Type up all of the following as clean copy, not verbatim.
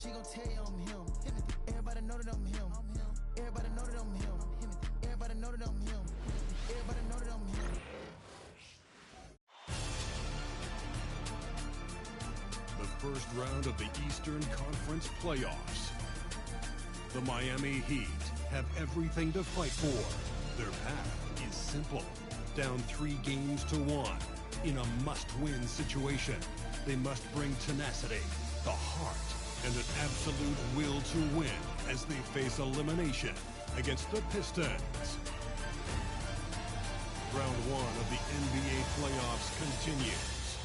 She gon' tell you I'm him. Everybody know that I'm him. Everybody know that I'm him. Everybody know that I'm him. Everybody know that I'm him. The first round of the Eastern Conference playoffs. The Miami Heat have everything to fight for. Their path is simple. Down 3-1 in a must-win situation. They must bring tenacity, the heart, and an absolute will to win as they face elimination against the Pistons. Round 1 of the NBA playoffs continues.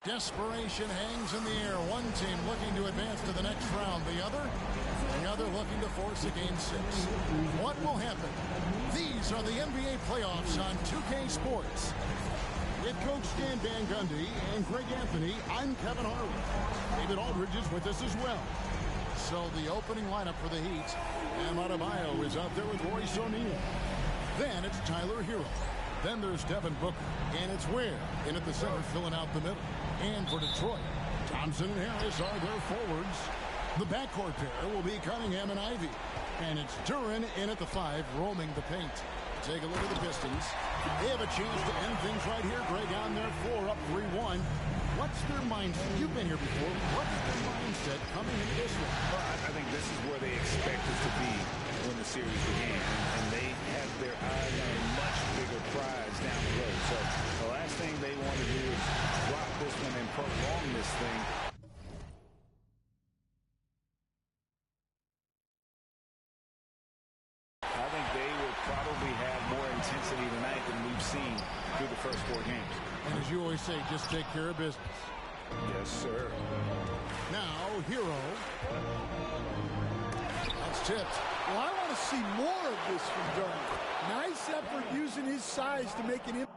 Desperation hangs in the air. One team looking to advance to the next round. The other looking to force a Game 6. What will happen? These are the NBA playoffs on 2K Sports. With Coach Stan Van Gundy and Greg Anthony, I'm Kevin Harlan. David Aldridge is with us as well. So the opening lineup for the Heat. Bam Adebayo is out there with Royce O'Neal. Then it's Tyler Hero. Then there's Devin Booker. And it's Ware in at the center filling out the middle. And for Detroit, Thompson and Harris are their forwards. The backcourt pair will be Cunningham and Ivy. And it's Duren in at the 5, roaming the paint. Take a look at the Pistons. They have a chance to end things right here, Greg, on their floor, up 3-1. What's their mindset? You've been here before. What's their mindset coming into this one? Well, I think this is where they expect us to be when the series begins. And they have their eyes on a much bigger prize down the road. So the last thing they want to do is drop this one and prolong this thing. I think they will probably have more intensity tonight than we've seen through the first 4 games. And as you always say, just take care of business. Yes, sir. Now, Hero. That's tipped. Well, I want to see more of this from Durant. Nice effort using his size to make an impact.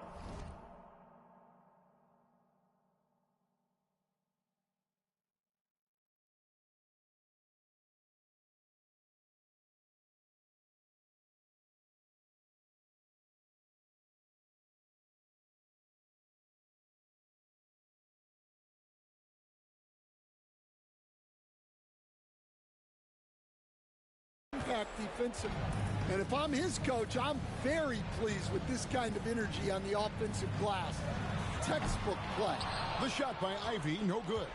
Defensive. And if I'm his coach, I'm very pleased with this kind of energy on the offensive glass. Textbook play. The shot by Ivy, no good.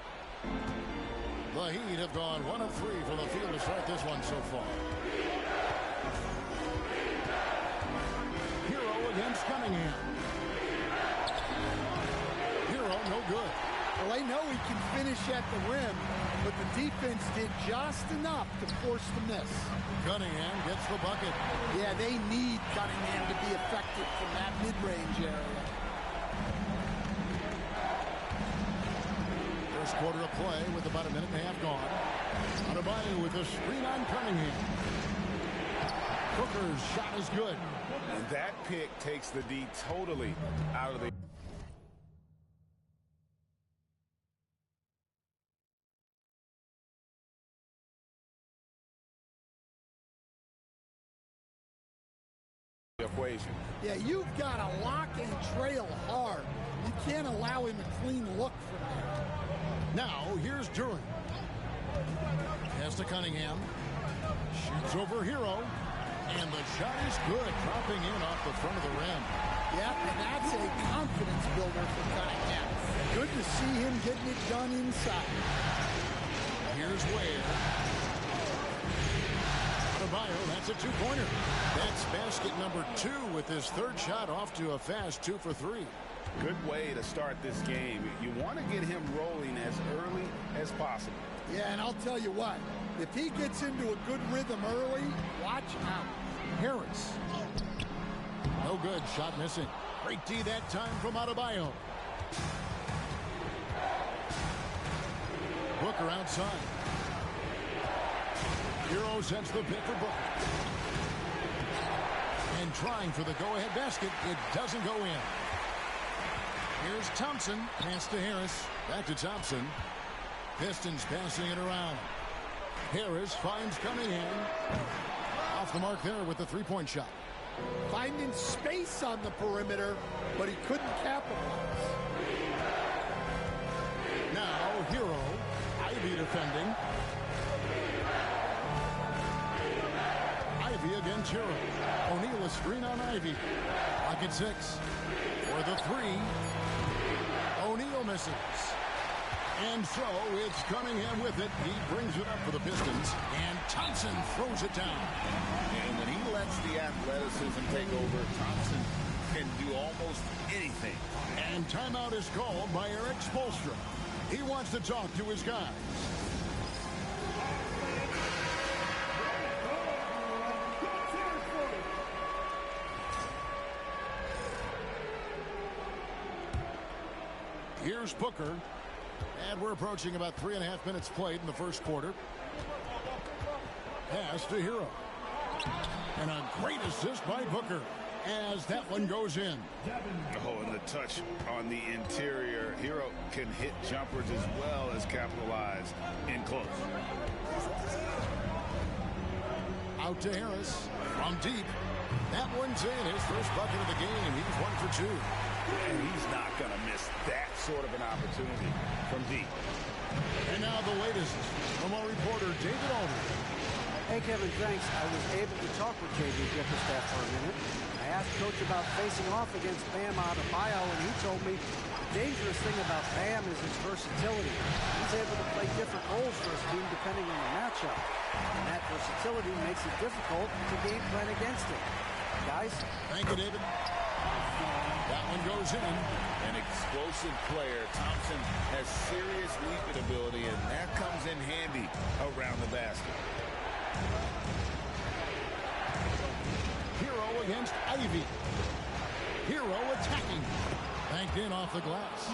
The Heat have gone 1 of 3 from the field to start this one so far. Hero against Cunningham. Hero, no good. Well, they know he can finish at the rim, but the defense did just enough to force the miss. Cunningham gets the bucket. Yeah, they need Cunningham to be effective from that mid-range area. First quarter of play with about a minute and a half gone. Adebayo with a screen on Cunningham. Booker's shot is good. And that pick takes the D totally out of the equation. Yeah, you've got to lock and trail hard. You can't allow him a clean look from there. Now, here's Duren. Pass to Cunningham. Shoots over Hero. And the shot is good, dropping in off the front of the rim. Yeah, and that's a confidence builder for Cunningham. Good to see him getting it done inside. Here's Ware. Adebayo, that's a 2-pointer. That's basket number 2 with his 3rd shot off to a fast 2 for 3. Good way to start this game. You want to get him rolling as early as possible. Yeah, and I'll tell you what, if he gets into a good rhythm early, watch out. Harris. No good, shot missing. Great D that time from Adebayo. Booker outside. Hero sends the pick for Booker. And trying for the go-ahead basket, it doesn't go in. Here's Thompson, pass to Harris, back to Thompson. Pistons passing it around. Harris finds Cunningham. Off the mark there with the 3-point shot. Finding space on the perimeter, but he couldn't capitalize. Now, Hero. Ivy Ivy defending. Ivy against Hero. O'Neal a screen on Ivy. Pocket 6. For the 3. O'Neal misses. And so it's Cunningham with it. He brings it up for the Pistons. And Thompson throws it down. And when he lets the athleticism take over, Thompson can do almost anything. And timeout is called by Eric Spoelstra. He wants to talk to his guys. Here's Booker. And we're approaching about 3.5 minutes played in the first quarter. Pass to Hero. And a great assist by Booker as that one goes in. Oh, and the touch on the interior. Hero can hit jumpers as well as capitalize in close. Out to Harris from deep. That one's in. His first bucket of the game. He's 1 for 2. And he's not going to miss that sort of an opportunity from deep. And now the latest from our reporter, David Aldridge. Hey, Kevin, thanks. I was able to talk with J.B. Bickerstaff for a minute. I asked Coach about facing off against Bam Adebayo, and he told me the dangerous thing about Bam is his versatility. He's able to play different roles for his team depending on the matchup. And that versatility makes it difficult to game plan against him. Guys? Thank you, David. That one goes in. An explosive player. Thompson has serious leaping ability, and that comes in handy around the basket. Hero against Ivy. Hero attacking. Banked in off the glass.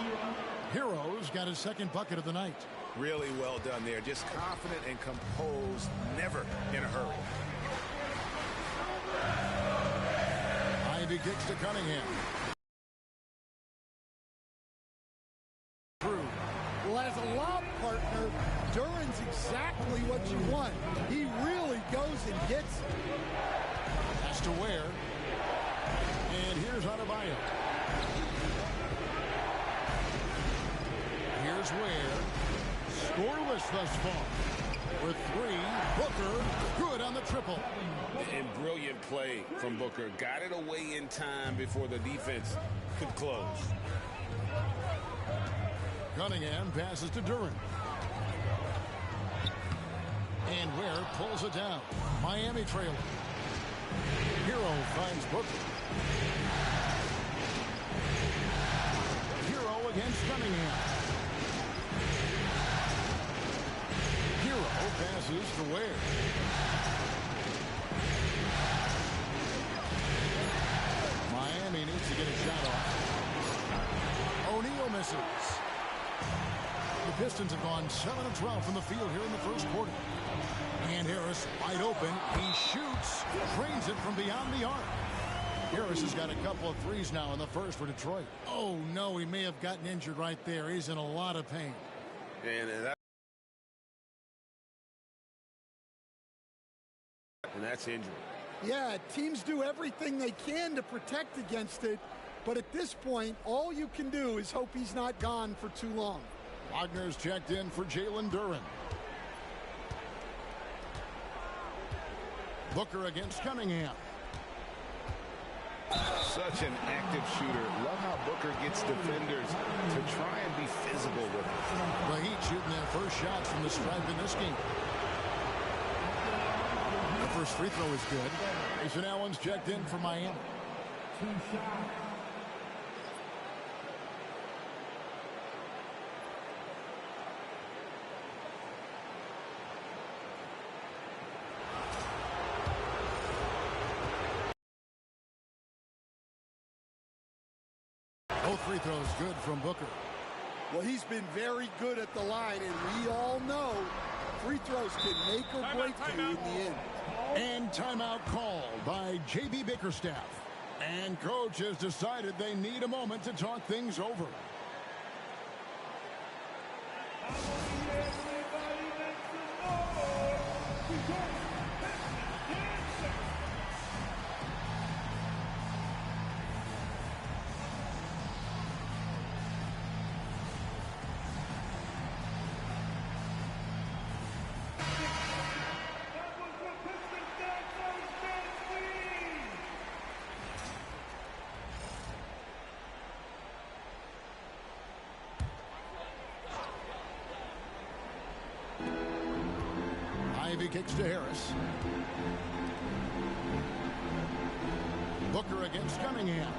Hero's got his second bucket of the night. Really well done there. Just confident and composed, never in a hurry. Ivy kicks to Cunningham. Well, as a lob partner, Duran's exactly what you want. He really goes and gets it. Has to Ware. And here's Adebayo. Here's Ware. Scoreless thus far. For 3, Booker, good on the triple. And brilliant play from Booker. Got it away in time before the defense could close. Cunningham passes to Duran. And Ware pulls it down. Miami trailing. Hero finds Booker. Hero against Cunningham. Hero passes to Ware. Miami needs to get a shot off. O'Neal misses. The Pistons have gone 7 of 12 from the field here in the first quarter. And Harris wide open. He shoots. Drains it from beyond the arc. Harris has got a couple of threes now in the first for Detroit. Oh, no, he may have gotten injured right there. He's in a lot of pain. And that's injury. Yeah, teams do everything they can to protect against it. But at this point, all you can do is hope he's not gone for too long. Wagner's checked in for Jalen Duran. Booker against Cunningham. Such an active shooter. Love how Booker gets defenders to try and be physical with him. The Heat shooting their first shots from the stripe in this game. The first free throw is good. Grayson Allen's checked in for Miami. Both free throws good from Booker. Well, he's been very good at the line, and we all know free throws can make or break you in the end. And timeout called by J.B. Bickerstaff. And coach has decided they need a moment to talk things over. Ivy kicks to Harris. Booker against Cunningham.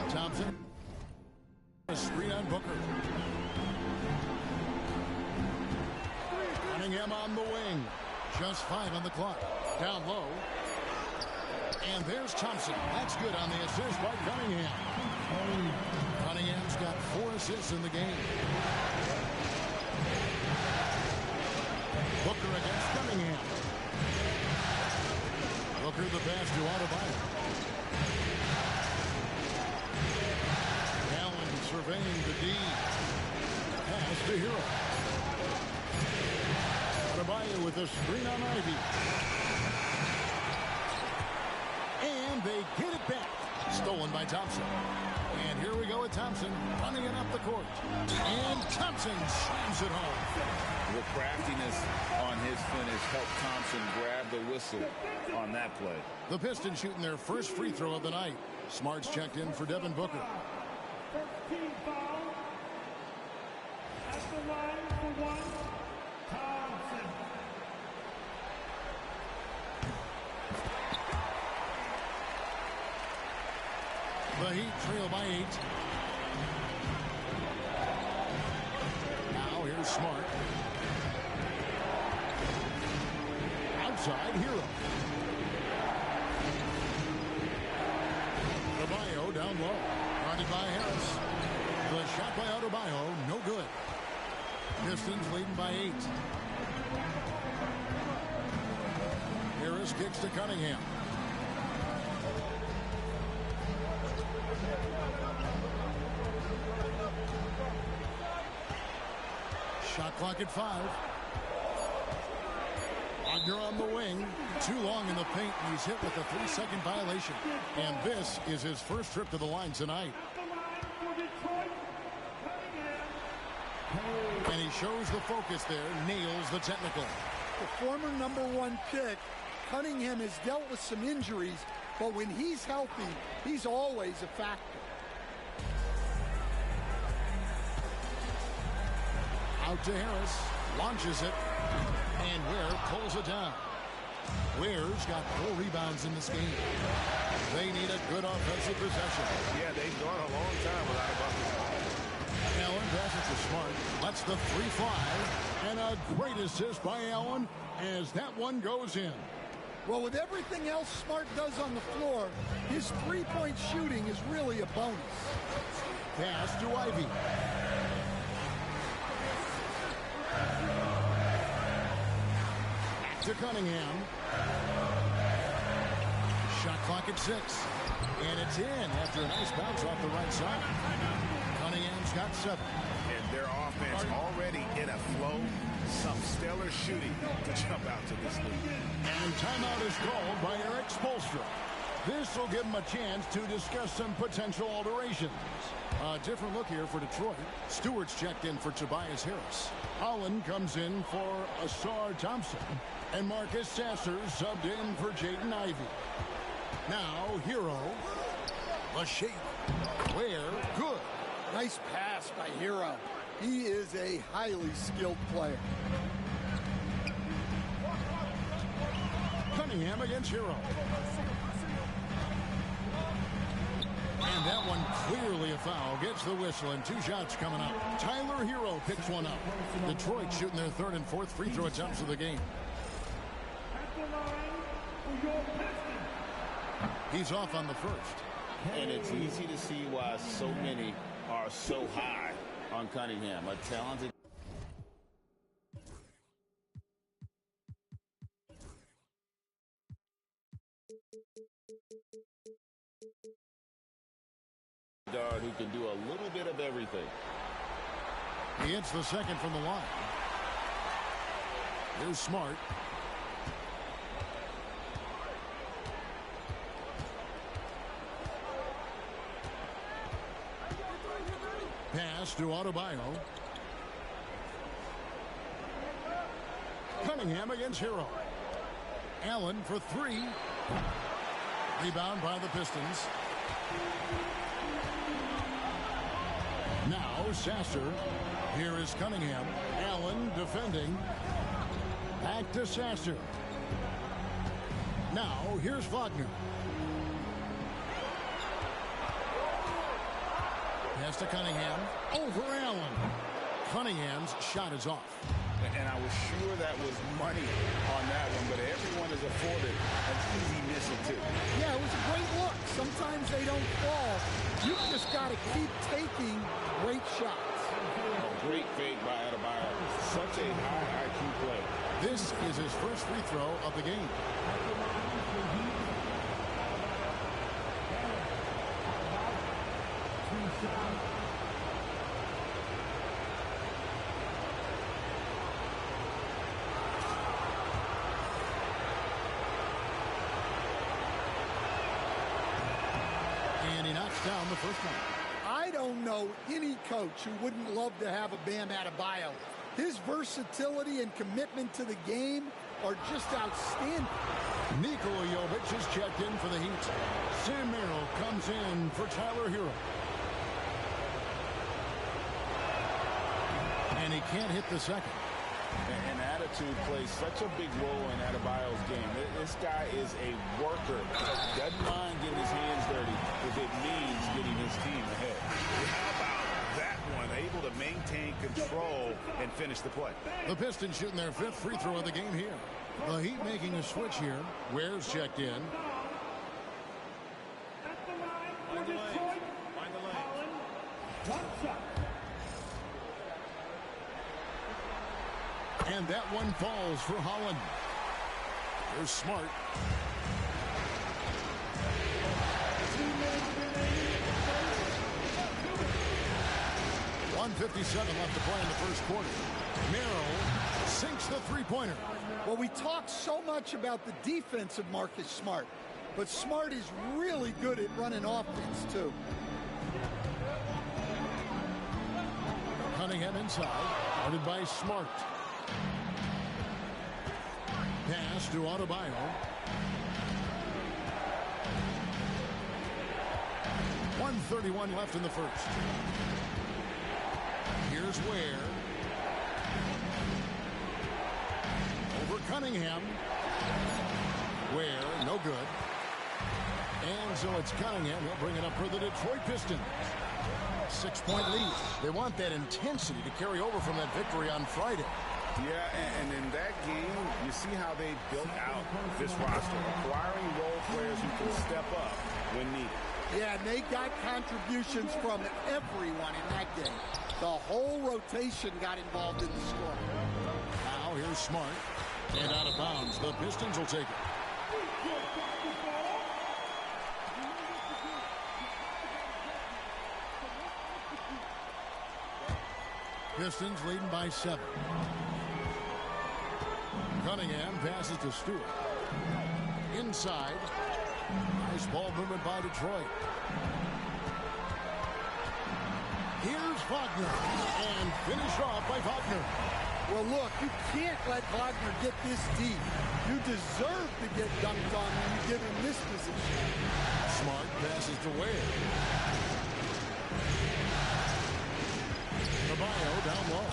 Thompson. A screen on Booker. Cunningham on the wing. Just 5 on the clock. Down low. And there's Thompson. That's good on the assist by Cunningham. Cunningham's got 4 assists in the game. Booker against Cunningham. Booker the pass to Adebayo. Allen surveying the D. Pass to Hero. Adebayo with a screen on Ivy. And they get it back. Stolen by Thompson. And here we go with Thompson running it up the court. And Thompson slams it home. The craftiness on his finish helped Thompson grab the whistle on that play. The Pistons shooting their first free throw of the night. Smart's checked in for Devin Booker. First team foul at the line for 1, Thompson. The Heat trail by 8. Now here's Smart. Outside, Hero. Adebayo down low. Guarded by Harris. The shot by Adebayo, no good. Pistons leading by 8. Harris kicks to Cunningham. Shot clock at 5. Wagner on the wing. Too long in the paint, and he's hit with a 3-second violation. And this is his first trip to the line tonight. And he shows the focus there, nails the technical. The former #1 pick, Cunningham has dealt with some injuries, but when he's healthy, he's always a factor. Out to Harris, launches it, and Ware pulls it down. Ware's got 4 rebounds in this game. They need a good offensive possession. Yeah, they've gone a long time without a bucket. Allen passes to Smart, lets the 3 fly, and a great assist by Allen as that one goes in. Well, with everything else Smart does on the floor, his 3-point shooting is really a bonus. Pass to Ivy. Back to Cunningham. Shot clock at 6. And it's in after a nice bounce off the right side. Cunningham's got 7. And their offense already in a flow. Some stellar shooting to jump out to this lead. And timeout is called by Eric Spoelstra. This will give him a chance to discuss some potential alterations. A different look here for Detroit. Stewart's checked in for Tobias Harris. Holland comes in for Asar Thompson. And Marcus Sasser subbed in for Jaden Ivey. Now, Hero. The shape. Ware. Good. Nice pass by Hero. He is a highly skilled player. Cunningham against Hero. And that one clearly a foul. Gets the whistle and 2 shots coming up. Tyler Hero picks one up. Detroit shooting their 3rd and 4th free throw attempts of the game. He's off on the 1st. And it's easy to see why so many are so high on Cunningham. A talented guard who can do a little bit of everything. He hits the 2nd from the line. Here's Smart. Pass to Adebayo. Cunningham against Hero. Allen for 3. Rebound by the Pistons. Now Sasser. Here is Cunningham. Allen defending. Back to Sasser. Now, here's Wagner. Pass to Cunningham. Over Allen. Cunningham's shot is off. And I was sure that was money on that one, but everyone is afforded an easy miss or two. Yeah, it was a great look. Sometimes they don't fall. You just got to keep taking great shots. Great fake by Adebayo. Such a high IQ play. This is his first free throw of the game. And he knocks down the first one. I don't know any coach who wouldn't love to have a Bam Adebayo. His versatility and commitment to the game are just outstanding. Nikola Jovic is checked in for the Heat. Sam Merrill comes in for Tyler Hero. And he can't hit the second. And attitude plays such a big role in Adebayo's game. This guy is a worker. Doesn't mind getting his hands dirty if it means getting his team ahead. How about that one? Able to maintain control and finish the play. The Pistons shooting their fifth free throw of the game here. The Heat making a switch here. Ware's checked in. At the line for Detroit, Holland, one shot. And that one falls for Holland. Here's Smart. 1:57 left to play in the first quarter. Merrill sinks the three-pointer. Well, we talk so much about the defense of Marcus Smart, but Smart is really good at running offense, too. Cunningham inside, guarded by Smart. Pass to Adebayo. 1:31 left in the first. Here's Ware. Over Cunningham. Ware, no good. And so it's Cunningham. He'll bring it up for the Detroit Pistons. 6-point lead. They want that intensity to carry over from that victory on Friday. Yeah, and in that game, you see how they built out this roster, acquiring role players who can step up when needed. Yeah, and they got contributions from everyone in that game. The whole rotation got involved in the scoring. Now here's Smart. And out of bounds. The Pistons will take it. Pistons leading by 7. Cunningham passes to Stewart. Inside. Nice ball movement by Detroit. Here's Wagner. And finished off by Wagner. Well, look, you can't let Wagner get this deep. You deserve to get dunked on when you give him this position. Smart passes to Ware. Adebayo down low.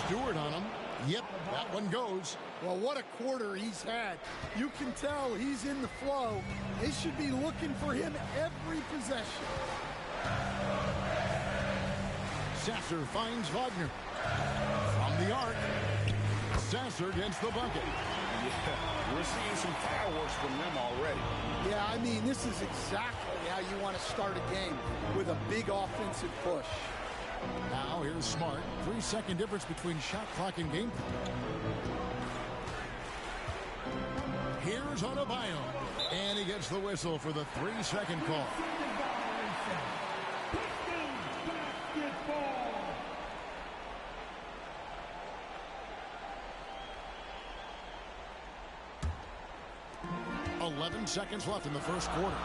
Stewart on him. Yep, that one goes. Well, what a quarter he's had. You can tell he's in the flow. They should be looking for him every possession. Sasser finds Wagner. From the arc. Sasser gets the bucket. Yeah, we're seeing some fireworks from them already. Yeah, I mean, this is exactly how you want to start a game, with a big offensive push. Now here's Smart. 3-second difference between shot clock and game clock. Here's Adebayo. And he gets the whistle for the 3-second call. Basketball. 11 seconds left in the first quarter.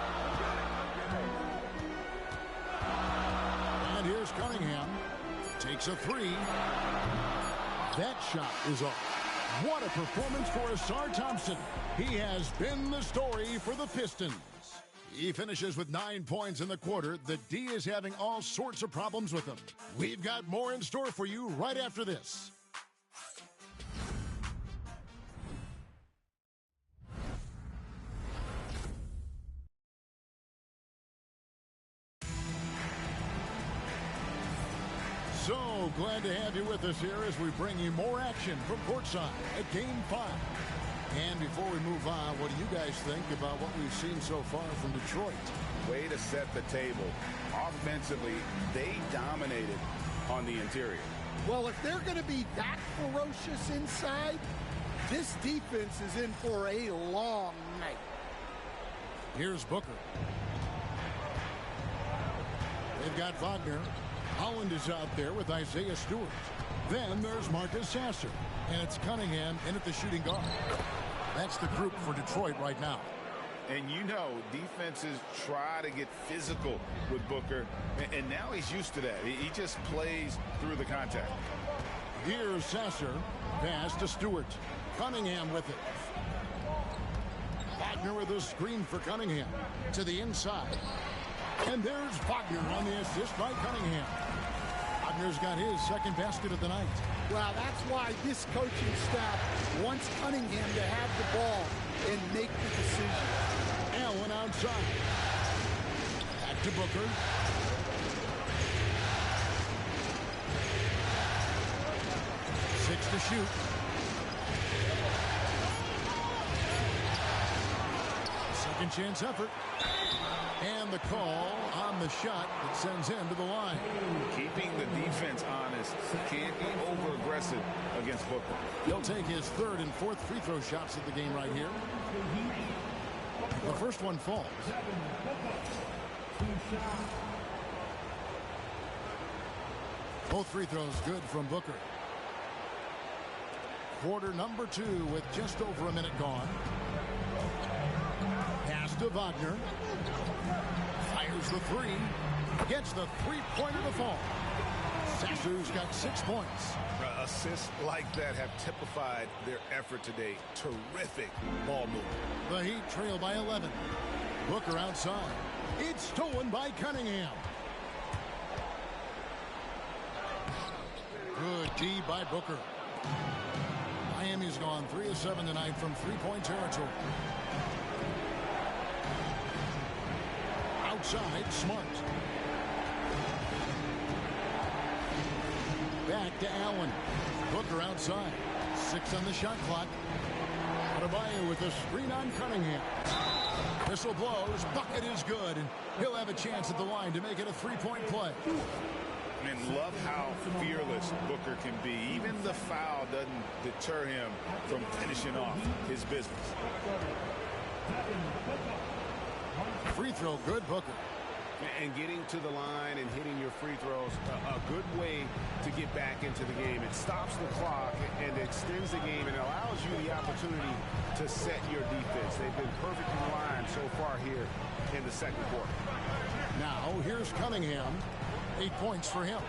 And here's Cunningham. Takes a three. That shot is off. What a performance for Ausar Thompson. He has been the story for the Pistons. He finishes with 9 points in the quarter. The D is having all sorts of problems with him. We've got more in store for you right after this. So glad to have you with us here as we bring you more action from courtside at Game 5. And before we move on, what do you guys think about what we've seen so far from Detroit? Way to set the table. Offensively, they dominated on the interior. Well, if they're going to be that ferocious inside, this defense is in for a long night. Here's Booker. They've got Wagner. Holland is out there with Isaiah Stewart. Then there's Marcus Sasser. And it's Cunningham in at the shooting guard. That's the group for Detroit right now. And you know, defenses try to get physical with Booker. And now he's used to that. He just plays through the contact. Here's Sasser. Pass to Stewart. Cunningham with it. Wagner with a screen for Cunningham. To the inside. And there's Wagner on the assist by Cunningham. Wagner's got his second basket of the night. Well, that's why this coaching staff wants Cunningham to have the ball and make the decision. Allen outside. Back to Booker. Six to shoot. Second chance effort. And the call on the shot that sends him to the line. Keeping the defense honest. Can't be over-aggressive against Booker. He'll take his third and fourth free throw shots of the game right here. The first one falls. Both free throws good from Booker. Quarter number 2 with just over a minute gone. Pass to Wagner. Fires the three. Gets the three-pointer to fall. Sasser's got 6 points. Assists like that have typified their effort today. Terrific ball movement. The Heat trail by 11. Booker outside. It's stolen by Cunningham. Good D by Booker. Miami's gone 3 of 7 tonight from three-point territory. Outside, Smart. Back to Allen. Booker outside. 6 on the shot clock. Adebayo with a screen on Cunningham. Whistle blows. Bucket is good. And he'll have a chance at the line to make it a three-point play. And love how fearless Booker can be. Even the foul doesn't deter him from finishing off his business. Free throw good, Booker. And getting to the line and hitting your free throws, a good way to get back into the game. It stops the clock and extends the game and allows you the opportunity to set your defense. They've been perfectly aligned so far here in the second quarter. Now, here's Cunningham. 8 points for him.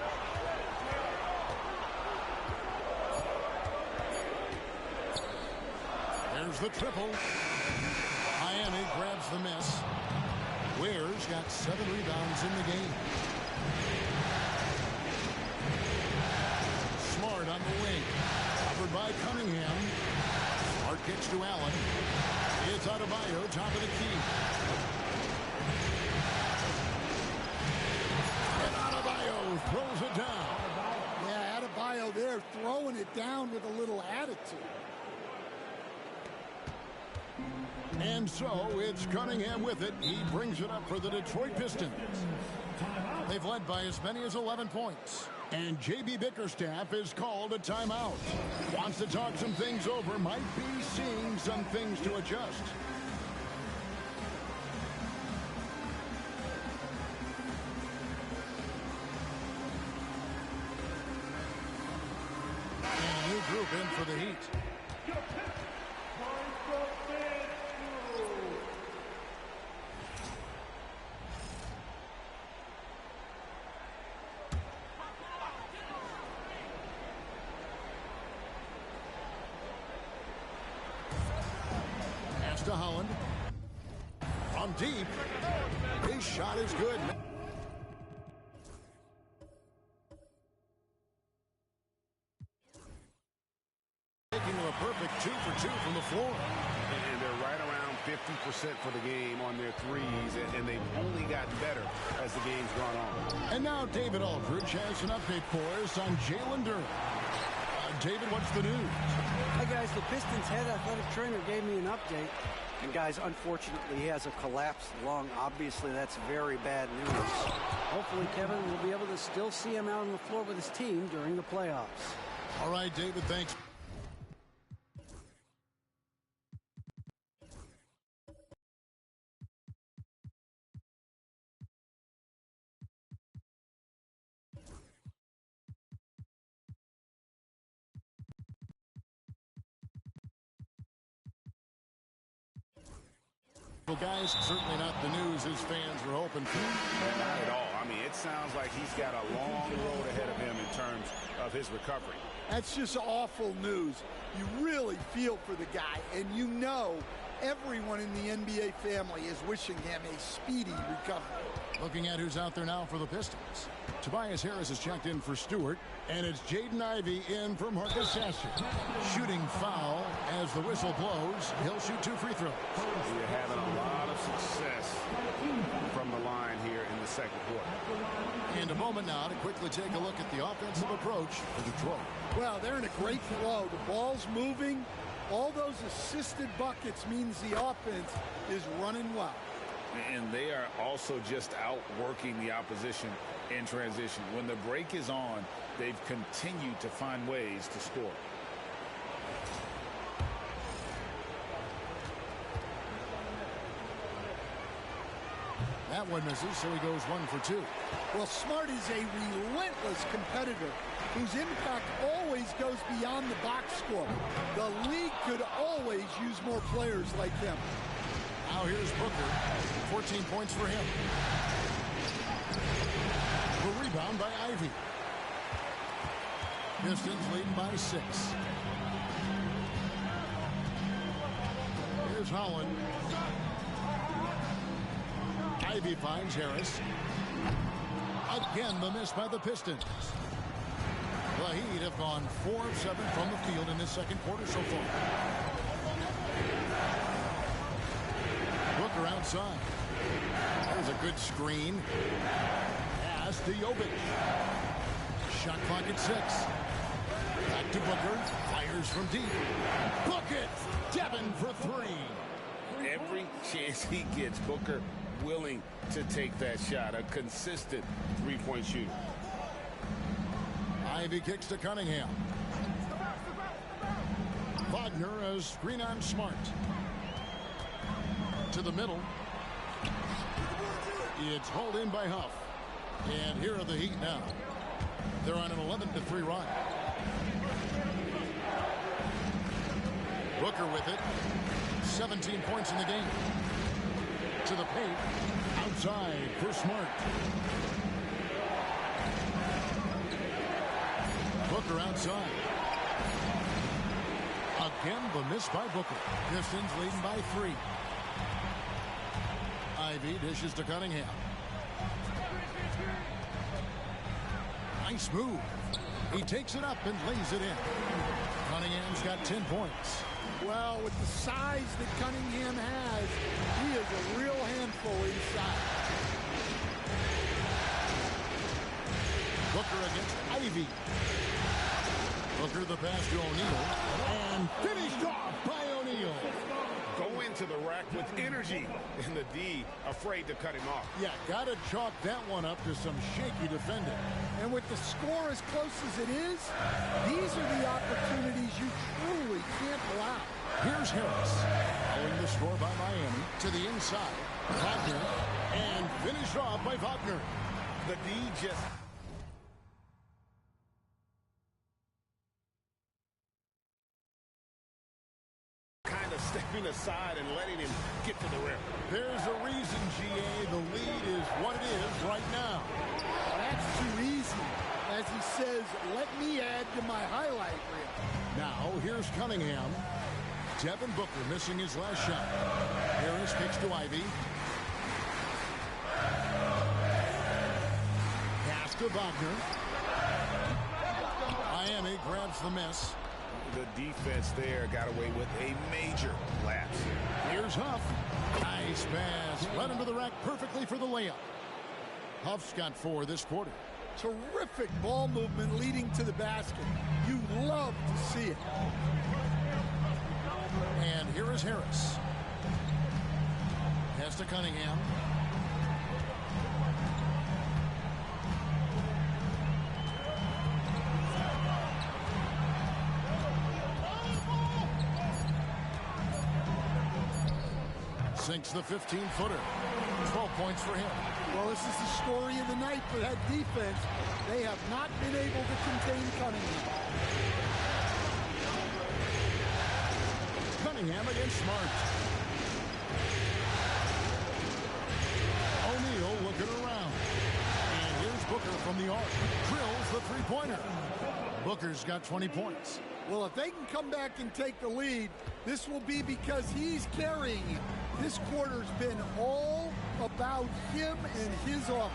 There's the triple. Miami grabs the miss. Ware's got 7 rebounds in the game. Smart on the wing. Covered by Cunningham. Smart gets to Allen. It's Adebayo, top of the key. And Adebayo throws it down. Yeah, Adebayo there throwing it down with a little attitude. And so it's Cunningham with it. He brings it up for the Detroit Pistons. They've led by as many as 11 points. And J.B. Bickerstaff is called a timeout. Wants to talk some things over. Might be seeing some things to adjust. And a new group in for the Heat. To Holland. From deep. His shot is good. Taking a perfect 2 for 2 from the floor. And they're right around 50% for the game on their threes, and they've only gotten better as the game's gone on. And now David Aldridge has an update for us on Jalen Duren. David, what's the news? Hi, guys. The Pistons head athletic trainer gave me an update. And, guys, unfortunately, he has a collapsed lung. Obviously, that's very bad news. Hopefully, Kevin will be able to still see him out on the floor with his team during the playoffs. All right, David, thanks. Well, guys, certainly not the news his fans were hoping for. Not at all. I mean, it sounds like he's got a long road ahead of him in terms of his recovery. That's just awful news. You really feel for the guy, and you know everyone in the NBA family is wishing him a speedy recovery. Looking at who's out there now for the Pistons. Tobias Harris is checked in for Stewart, and it's Jaden Ivey in for Marcus Sasser. Shooting foul as the whistle blows. He'll shoot 2 free throws. We're having a lot of success from the line here in the second quarter. And a moment now to quickly take a look at the offensive approach for Detroit. Well, they're in a great flow. The ball's moving. All those assisted buckets means the offense is running well. And they are also just outworking the opposition in transition. When the break is on, they've continued to find ways to score. That one misses, so he goes 1 for 2. Well, Smart is a relentless competitor whose impact always goes beyond the box score. The league could always use more players like him. Now here's Booker. 14 points for him. The rebound by Ivey. Pistons leading by 6. Here's Holland. Ivey finds Harris. Again, the miss by the Pistons. The Heat have gone 4 of 7 from the field in this second quarter so far. Booker outside. There's a good screen. Pass to Jovic. Shot clock at 6. Back to Booker. Fires from deep. Book it! Devin for 3. Every chance he gets, Booker willing to take that shot. A consistent three-point shooter. Ivey kicks to Cunningham. Wagner as screen on Smart. To the middle. It's hauled in by Huff. And here are the Heat now. They're on an 11-3 run. Booker with it. 17 points in the game. To the paint. Outside for Smart. Booker outside. Again, the miss by Booker. Pistons leading by 3. Ivey dishes to Cunningham. Nice move. He takes it up and lays it in. Cunningham's got 10 points. Well, with the size that Cunningham has, he is a real handful inside. Booker against Ivey. Booker the pass to O'Neal. And finished off by O'Neal. Go into the rack with energy. And the D afraid to cut him off. Yeah, got to chalk that one up to some shaky defending. And with the score as close as it is, these are the opportunities you truly can't allow. Here's Harris. Following the score by Miami to the inside. Wagner. And finished off by Wagner. The D just... kind of stepping aside and letting him get to the rim. There's a reason, GA, the lead is what it is right now. That's too easy. As he says, let me add to my highlight reel. Now, here's Cunningham. Devin Booker missing his last shot. Harris kicks to Ivey. Pass to Wagner. Miami grabs the miss. The defense there got away with a major lapse. Here's Huff. Nice pass. Right into the rack perfectly for the layup. Huff's got 4 this quarter. Terrific ball movement leading to the basket. You love to see it. And here is Harris. Pass to Cunningham. Sinks the 15-footer. 12 points for him. Well, this is the story of the night for that defense. They have not been able to contain Cunningham. Cunningham against Smart. O'Neal looking around. And here's Booker from the arc. Drills the three-pointer. Booker's got 20 points. Well, if they can come back and take the lead, this will be because he's carrying it. This quarter's been all about him and his offense.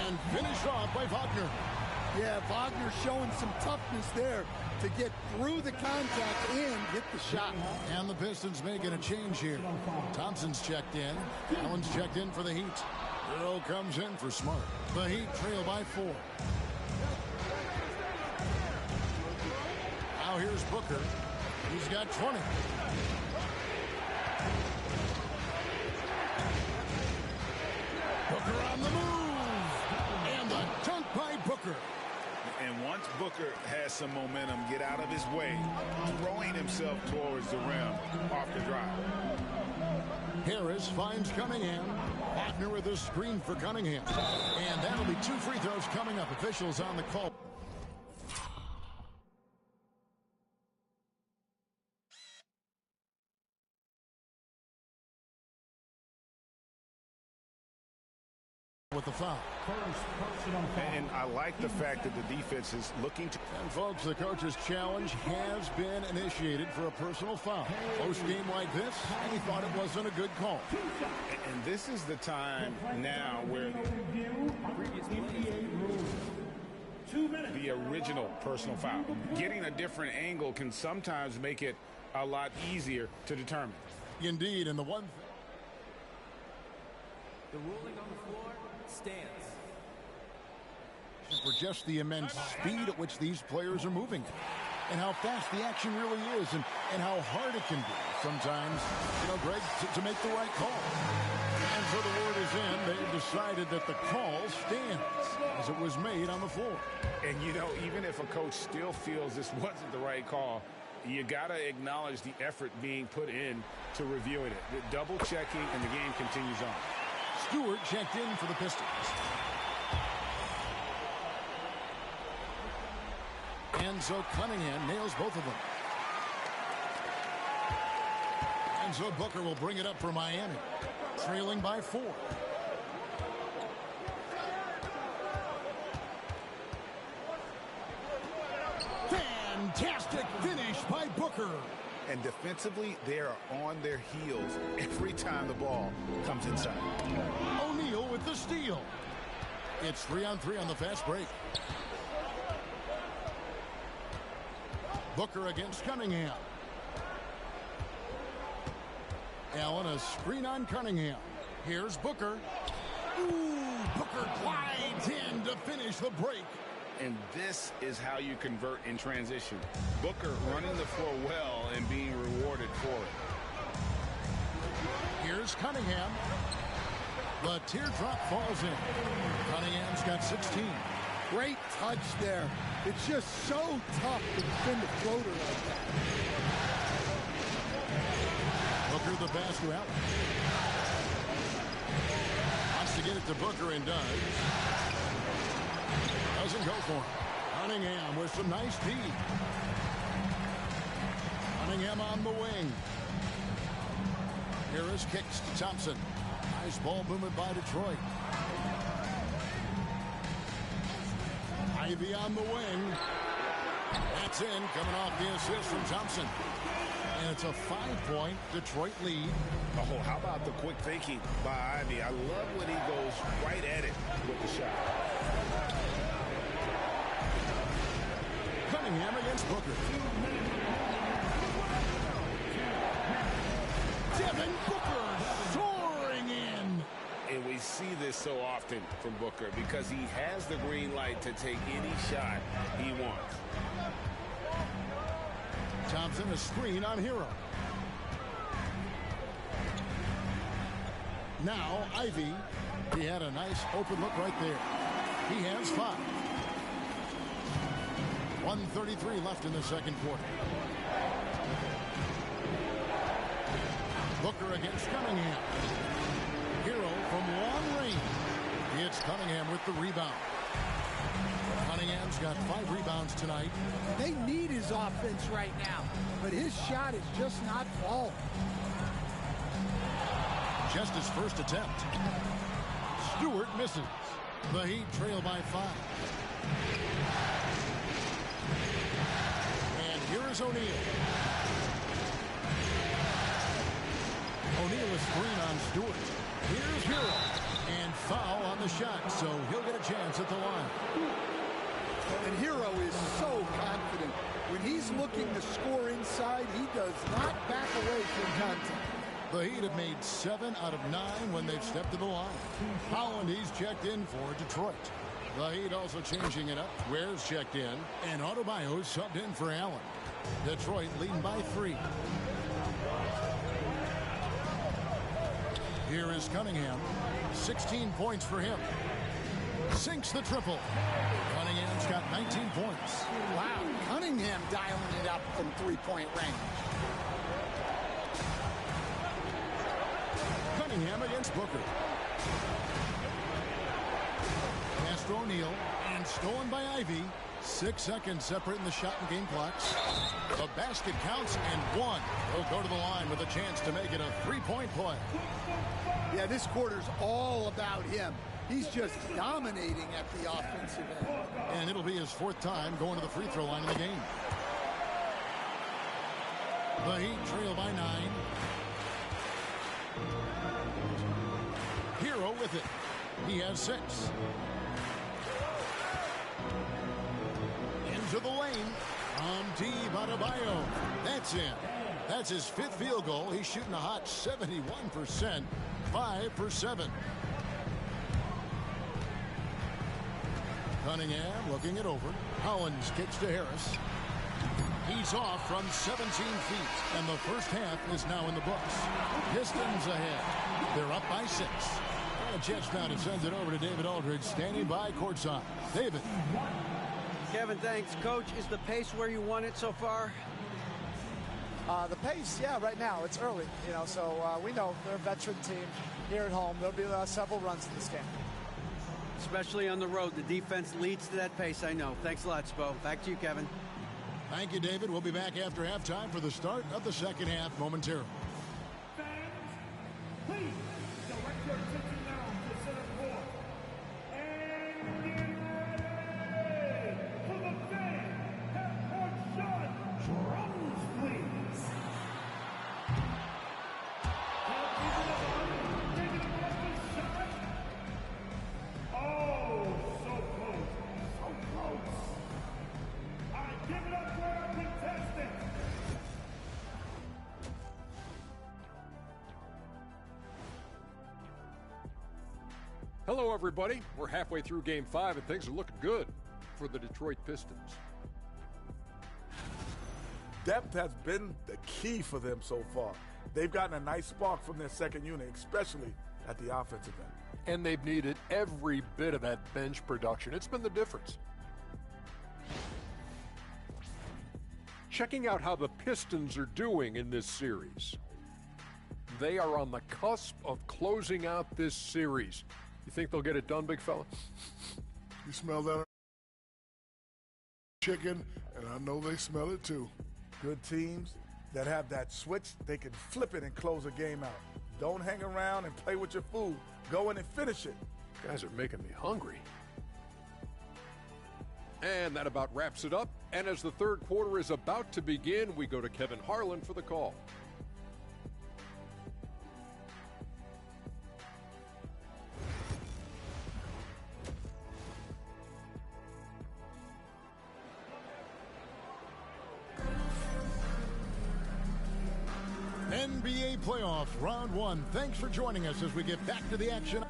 And finished off by Wagner. Yeah, Wagner showing some toughness there to get through the contact and hit the shot. And the Pistons making a change here. Thompson's checked in. Allen's checked in for the Heat. Earl comes in for Smart. The Heat trail by 4. Now here's Booker. He's got 20. Booker on the move. And the dunk by Booker. And once Booker has some momentum, get out of his way, throwing himself towards the rim off the drive. Harris finds Cunningham. Wagner with a screen for Cunningham. And that'll be 2 free throws coming up. Officials on the call. With the foul. And I like the fact that the defense is looking to... And folks, the coach's challenge has been initiated for a personal foul. Close game like this, he thought it wasn't a good call. And this is the time now where the original personal foul. Getting a different angle can sometimes make it a lot easier to determine. Indeed, and the one... The ruling on the floor stands. For just the immense speed at which these players are moving and how fast the action really is and how hard it can be sometimes, Greg, to make the right call. And so the word is in. They've decided that the call stands as it was made on the floor. And, even if a coach still feels this wasn't the right call, you got to acknowledge the effort being put in to reviewing it. The double checking, and the game continues on. Stewart checked in for the Pistons. And so Cunningham nails both of them. And so Booker will bring it up for Miami, trailing by 4. Fantastic finish by Booker. And defensively, they are on their heels every time the ball comes inside. O'Neal with the steal. It's 3-on-3 on the fast break. Booker against Cunningham. Allen, a screen on Cunningham. Here's Booker. Ooh, Booker glides in to finish the break. And this is how you convert in transition. Booker running the floor well and being rewarded for it. Here's Cunningham. The teardrop falls in. Cunningham's got 16. Great touch there. It's just so tough to defend a floater like that. Booker the pass to Allen. Wants to get it to Booker and does. Doesn't go for it. Cunningham with some nice D. Cunningham on the wing. Harris kicks to Thompson. Nice ball movement by Detroit. Ivy on the wing. That's in, coming off the assist from Thompson. And it's a 5-point Detroit lead. Oh, how about the quick thinking by Ivy? I love when he goes right at it with the shot. Cunningham against Booker. Devin Booker soaring in. And we see this so often from Booker because he has the green light to take any shot he wants. Thompson a screen on Hero. Now Ivy. He had a nice open look right there. He has 5. 1:33 left in the second quarter. Booker against Cunningham. Hero from long range. It's Cunningham with the rebound. Cunningham's got 5 rebounds tonight. They need his offense right now, but his shot is just not falling. Just his first attempt. Stewart misses. The Heat trail by 5. And here is O'Neal. O'Neal a screen on Stewart. Here's Hero. And foul on the shot, so he'll get a chance at the line. And Hero is so confident. When he's looking to score inside, he does not back away from contact. The Heat have made 7 out of 9 when they've stepped to the line. Holland, he's checked in for Detroit. The Heat also changing it up. Ware's checked in, and Adebayo subbed in for Allen. Detroit leading by 3. Here is Cunningham. 16 points for him. Sinks the triple. Cunningham's got 19 points. Wow, Cunningham dialing it up from three-point range. Cunningham against Booker. Pass to O'Neal and stolen by Ivy. 6 seconds separating the shot and game clocks. The basket counts and 1. He'll go to the line with a chance to make it a 3-point play. Yeah, this quarter's all about him. He's just dominating at the offensive end. And it'll be his 4th time going to the free throw line in the game. The Heat trail by 9. Hero with it. He has 6. Into the lane. Adebayo. That's in. That's his 5th field goal. He's shooting a hot 71%. 5 for 7. Cunningham looking it over. Hollins kicks to Harris. He's off from 17 feet, and the first half is now in the books. Pistons ahead. They're up by 6. And a chance now to send it over to David Aldridge, standing by courtside. David. Kevin, thanks. Coach, is the pace where you want it so far? The pace, yeah, right now. It's early, so we know they're a veteran team here at home. There'll be several runs in this game. Especially on the road. The defense leads to that pace, I know. Thanks a lot, Spo. Back to you, Kevin. Thank you, David. We'll be back after halftime for the start of the second half momentarily. Fans, please direct your attention now to center court. And get ready for the fan half-court shot. Drums, please. Taking a shot. Oh, so close. So close. All right, give it up for our contestants. Hello, everybody. We're halfway through Game 5, and things are looking good for the Detroit Pistons. Depth has been the key for them so far. They've gotten a nice spark from their second unit, especially at the offensive end. And they've needed every bit of that bench production. It's been the difference. Checking out how the Pistons are doing in this series. They are on the cusp of closing out this series. You think they'll get it done, big fella? You smell that chicken, and I know they smell it too. Good teams that have that switch, they can flip it and close a game out. Don't hang around and play with your food. Go in and finish it. Guys are making me hungry. And that about wraps it up. And as the third quarter is about to begin, we go to Kevin Harlan for the call. NBA playoffs, round one. Thanks for joining us as we get back to the action.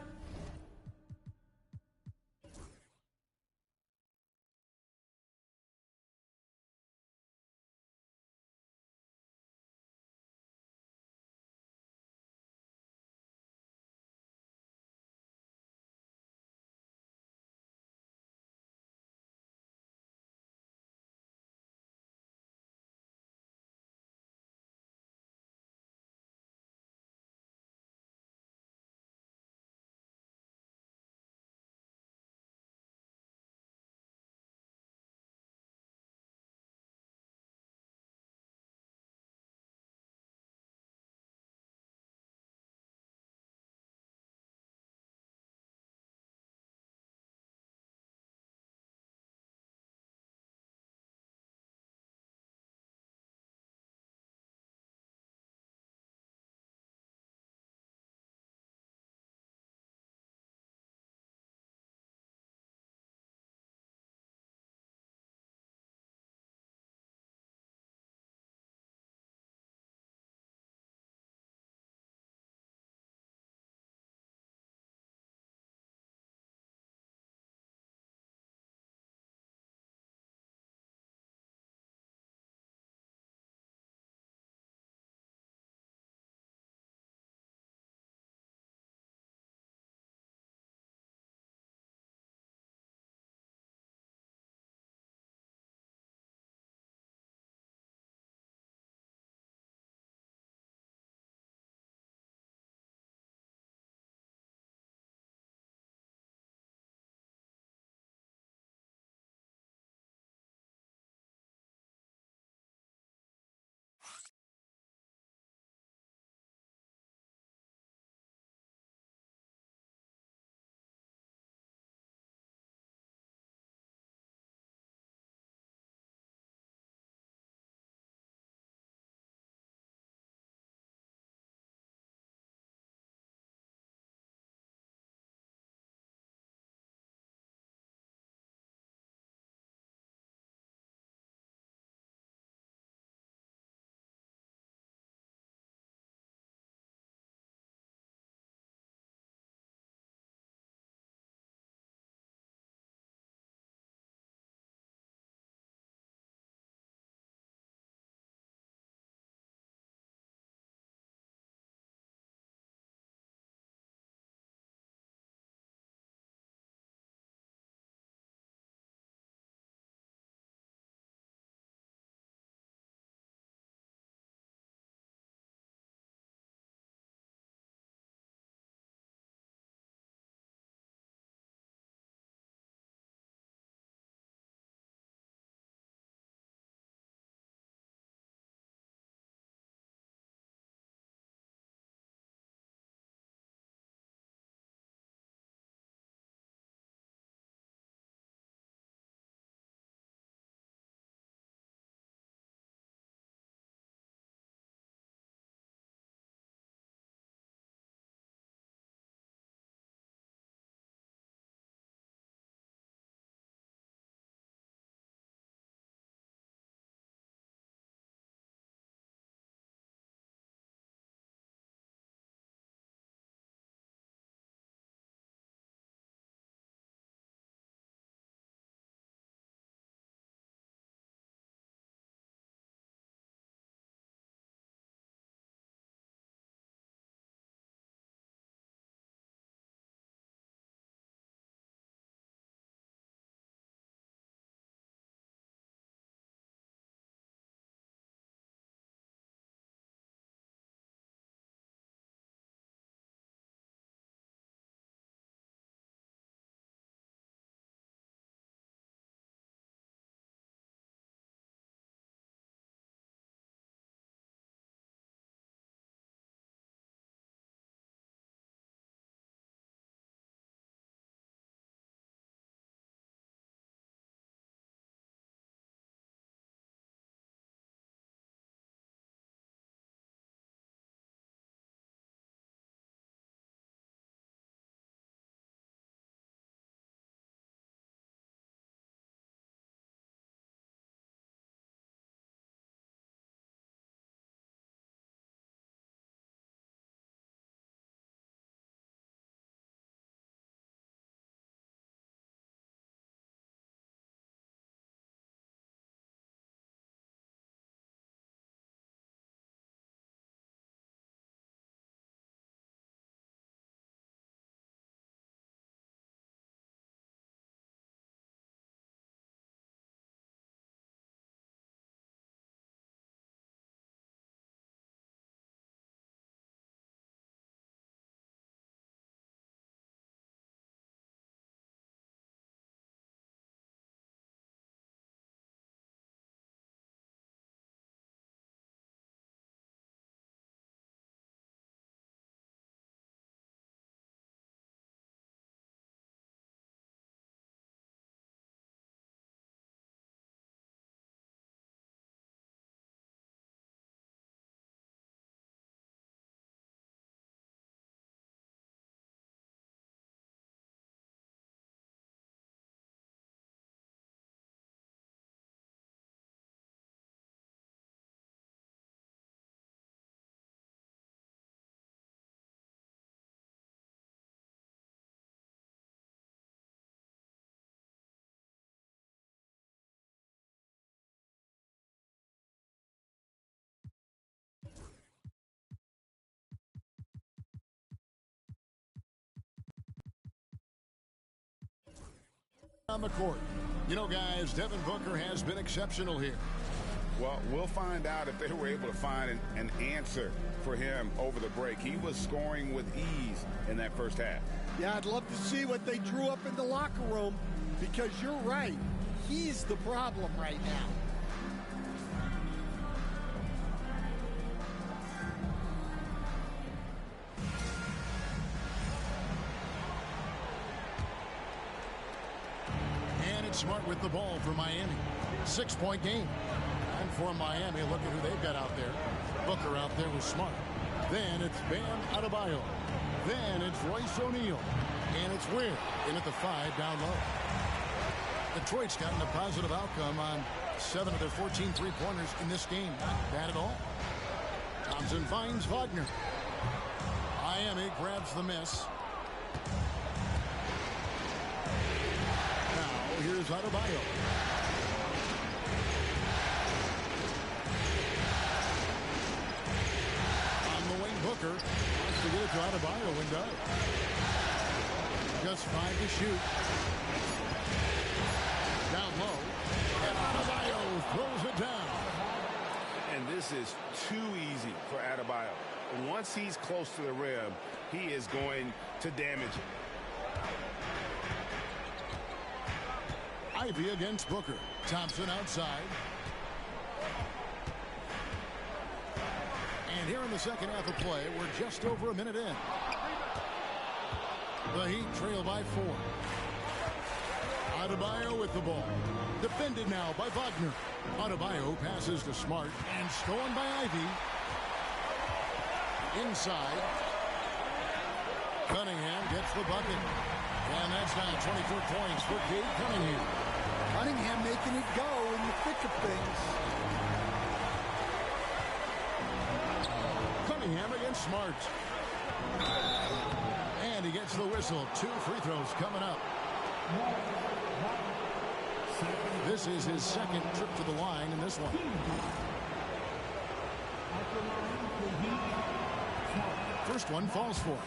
On the court. You know, guys, Devin Booker has been exceptional here. Well, we'll find out if they were able to find an answer for him over the break. He was scoring with ease in that first half. Yeah, I'd love to see what they drew up in the locker room, because you're right. He's the problem right now. And it's Smart with the ball for Miami. 6-point game. And for Miami, look at who they've got out there. Booker out there with Smart. Then it's Bam Adebayo. Then it's Royce O'Neal. And it's Weir in at the 5 down low. Detroit's gotten a positive outcome on 7 of their 14 three-pointers in this game. Not bad at all. Thompson finds Wagner. Miami grabs the miss. Now here's Adebayo. On the wing, Booker wants to get it to Adebayo and does. Just 5 to shoot. Down low. And Adebayo throws it down. And this is too easy for Adebayo. Once he's close to the rim, he is going to damage it. Ivy against Booker. Thompson outside. And here in the second half of play, we're just over a minute in. The Heat trail by 4. Adebayo with the ball. Defended now by Wagner. Adebayo passes to Smart and stolen by Ivy. Inside. Cunningham gets the bucket. And that's now 24 points for Cade Cunningham. Cunningham making it go in the thick of things. Cunningham against Smart. And he gets the whistle. 2 free throws coming up. This is his second trip to the line in this one. First one falls for him.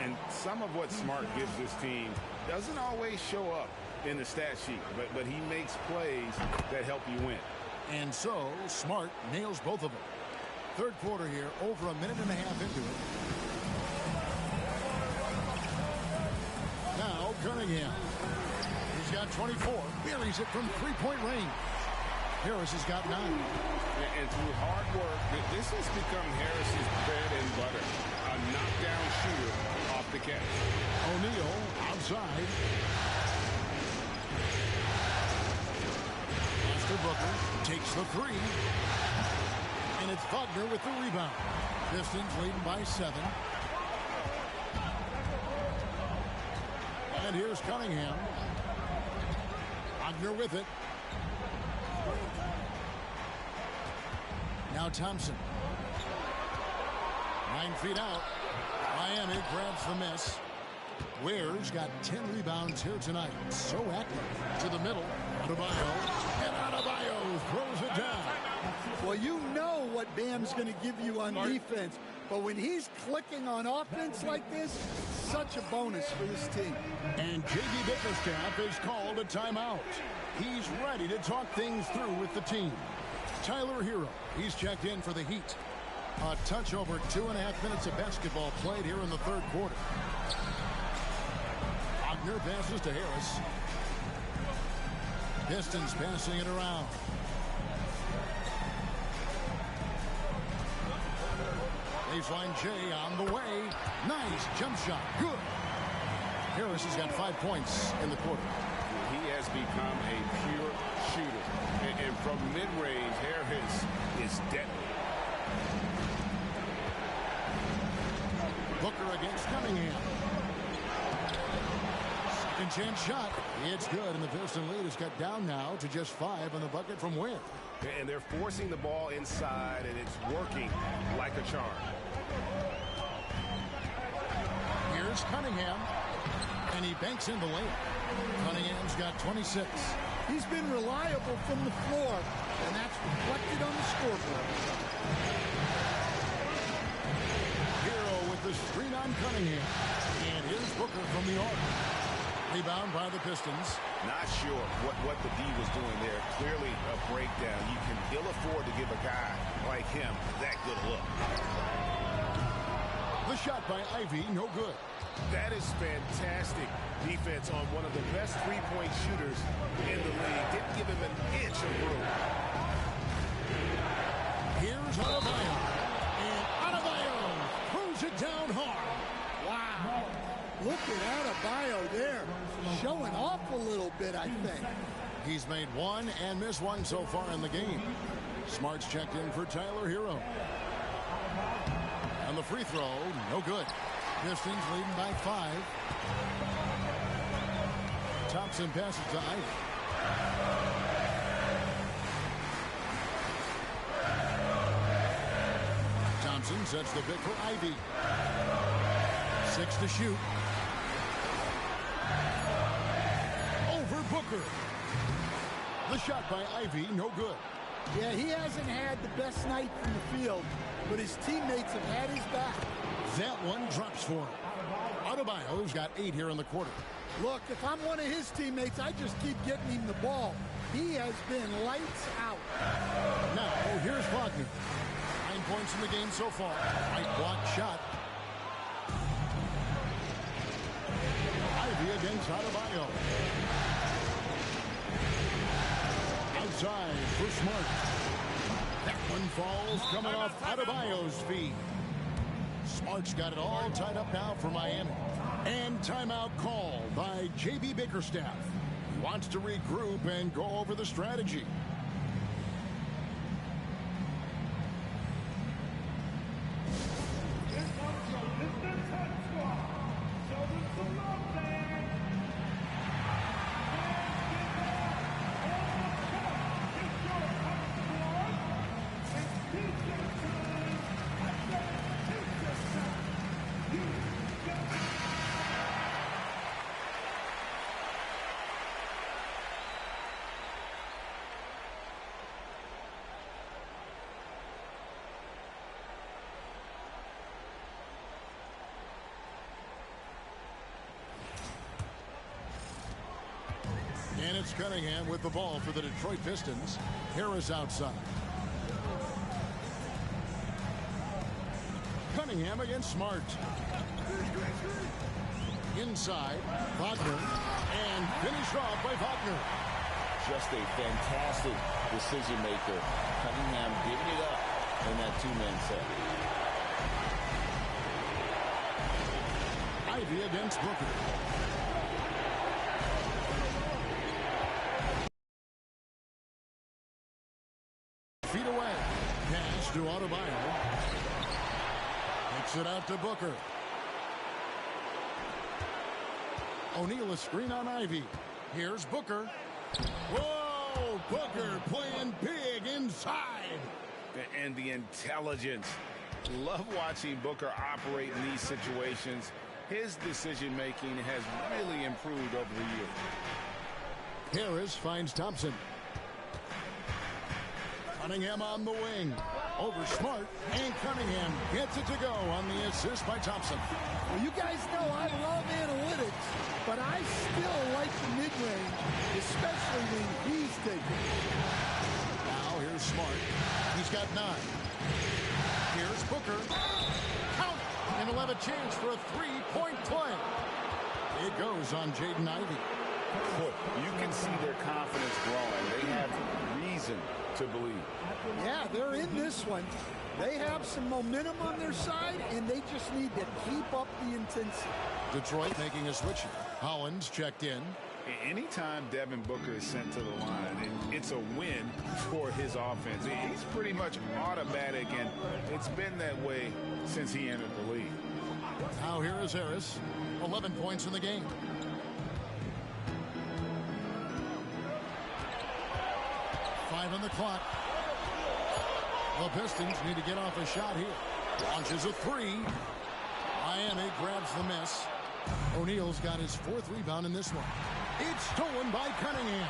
And some of what Smart gives this team doesn't always show up in the stat sheet, but he makes plays that help you win. And so Smart nails both of them. Third quarter here, over a minute and a half into it. Now Cunningham. He's got 24. Buries it from three-point range. Harris has got 9. And through hard work, this has become Harris's bread and butter. A knockdown shooter off the catch. O'Neal outside. Master Booker takes the 3. And it's Wagner with the rebound. Pistons leading by 7. And here's Cunningham. Wagner with it. Now Thompson. 9 feet out. Miami grabs the miss. Ware's got 10 rebounds here tonight. So active. To the middle. Adebayo. And Adebayo throws it down. Well, you know what Bam's going to give you on defense. But when he's clicking on offense like this, such a bonus for this team. And J.B. Bickerstaff has called a timeout. He's ready to talk things through with the team. Tyler Hero, he's checked in for the Heat. A touch over 2.5 minutes of basketball played here in the third quarter. Wagner passes to Harris. Pistons passing it around. Baseline J on the way. Nice jump shot. Good. Harris has got 5 points in the quarter. He has become a pure shooter. And from mid-range, Harris is deadly. Booker against Cunningham. Second chance shot. It's good, and the Piston lead is cut down now to just 5 on the bucket from Wynn. And they're forcing the ball inside, and it's working like a charm. Here's Cunningham, and he banks in the layup. Cunningham's got 26. He's been reliable from the floor, and that's reflected on the scoreboard. Hero with the screen on Cunningham. And here's Booker from the arc. Rebound by the Pistons. Not sure what the D was doing there. Clearly a breakdown. You can ill afford to give a guy like him that good a look. The shot by Ivy, no good. That is fantastic defense on one of the best three-point shooters in the league. Didn't give him an inch of room. Here's Adebayo. And Adebayo throws it down hard. Wow. Look at Adebayo there. Showing off a little bit, I think. He's made one and missed one so far in the game. Smart's checked in for Tyler Hero. And the free throw, no good. Pistons leading by 5. Thompson passes to Ivy. Thompson sets the pick for Ivy. 6 to shoot. Over Booker. The shot by Ivy, no good. Yeah, he hasn't had the best night from the field, but his teammates have had his back. That one drops for him. Adebayo's got 8 here in the quarter. Look, if I'm one of his teammates, I just keep getting him the ball. He has been lights out. Now, here's Wagner. 9 points in the game so far. Right block shot. Ivy against Adebayo. Outside for Smart. That one falls coming off Adebayo's feet. Smart's got it all tied up now for Miami. And timeout called by J.B. Bickerstaff. He wants to regroup and go over the strategy. And it's Cunningham with the ball for the Detroit Pistons. Harris outside. Cunningham against Smart. Inside, Wagner. And finished off by Wagner. Just a fantastic decision maker. Cunningham giving it up in that two-man set. Ivy against Booker. Feet away. Pass to Adebayo. Takes it out to Booker. O'Neal a screen on Ivy. Here's Booker. Whoa! Booker playing big inside. And the intelligence. Love watching Booker operate in these situations. His decision-making has really improved over the years. Harris finds Thompson. Cunningham on the wing. Over Smart. And Cunningham gets it to go on the assist by Thompson. Well, you guys know I love analytics, but I still like the mid-range, especially when he's taking it. Now here's Smart. He's got 9. Here's Booker. Count it. And he'll have a chance for a three-point play. It goes on Jaden Ivey. Look, you can see their confidence growing. They have reason to believe. Yeah, they're in this one. They have some momentum on their side, and they just need to keep up the intensity. Detroit making a switch. Hollins checked in. Anytime Devin Booker is sent to the line, it's a win for his offense. He's pretty much automatic, and it's been that way since he entered the league. Now here is Harris. 11 points in the game. On the clock. The Pistons need to get off a shot here. Launches a 3. Miami grabs the miss. O'Neal's got his 4th rebound in this one. It's stolen by Cunningham.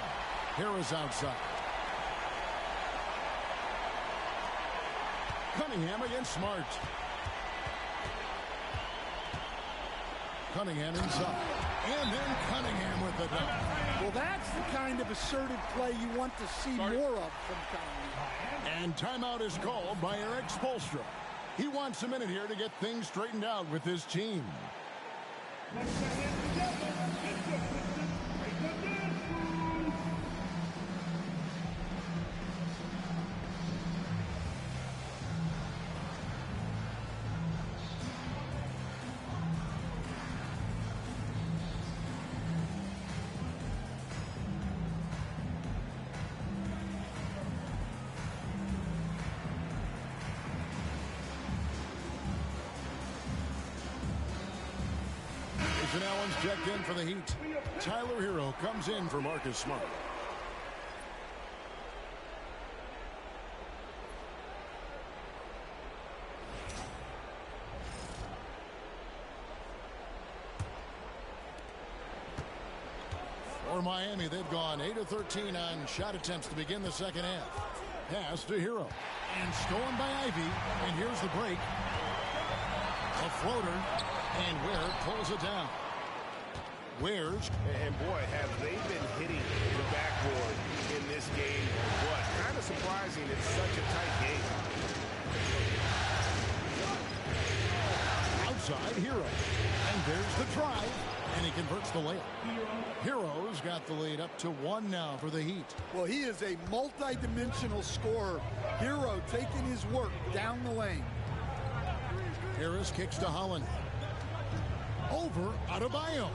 Harris outside. Cunningham against Smart. Cunningham inside. And then Cunningham with the dunk. Well, that's the kind of assertive play you want to see more of from Cunningham. And timeout is called by Eric Spoelstra. He wants a minute here to get things straightened out with his team. Jason Allen's checked in for the Heat. Tyler Hero comes in for Marcus Smart. For Miami, they've gone 8 of 13 on shot attempts to begin the second half. Pass to Hero. And stolen by Ivy. And here's the break. A floater. And Ware pulls it down. Ware's. And boy, have they been hitting the backboard in this game or what? Kind of surprising it's such a tight game. Outside, Hero. And there's the drive. And he converts the layup. Hero's got the lead up to 1 now for the Heat. Well, he is a multi-dimensional scorer. Hero taking his work down the lane. Harris kicks to Holland. Over Adebayo.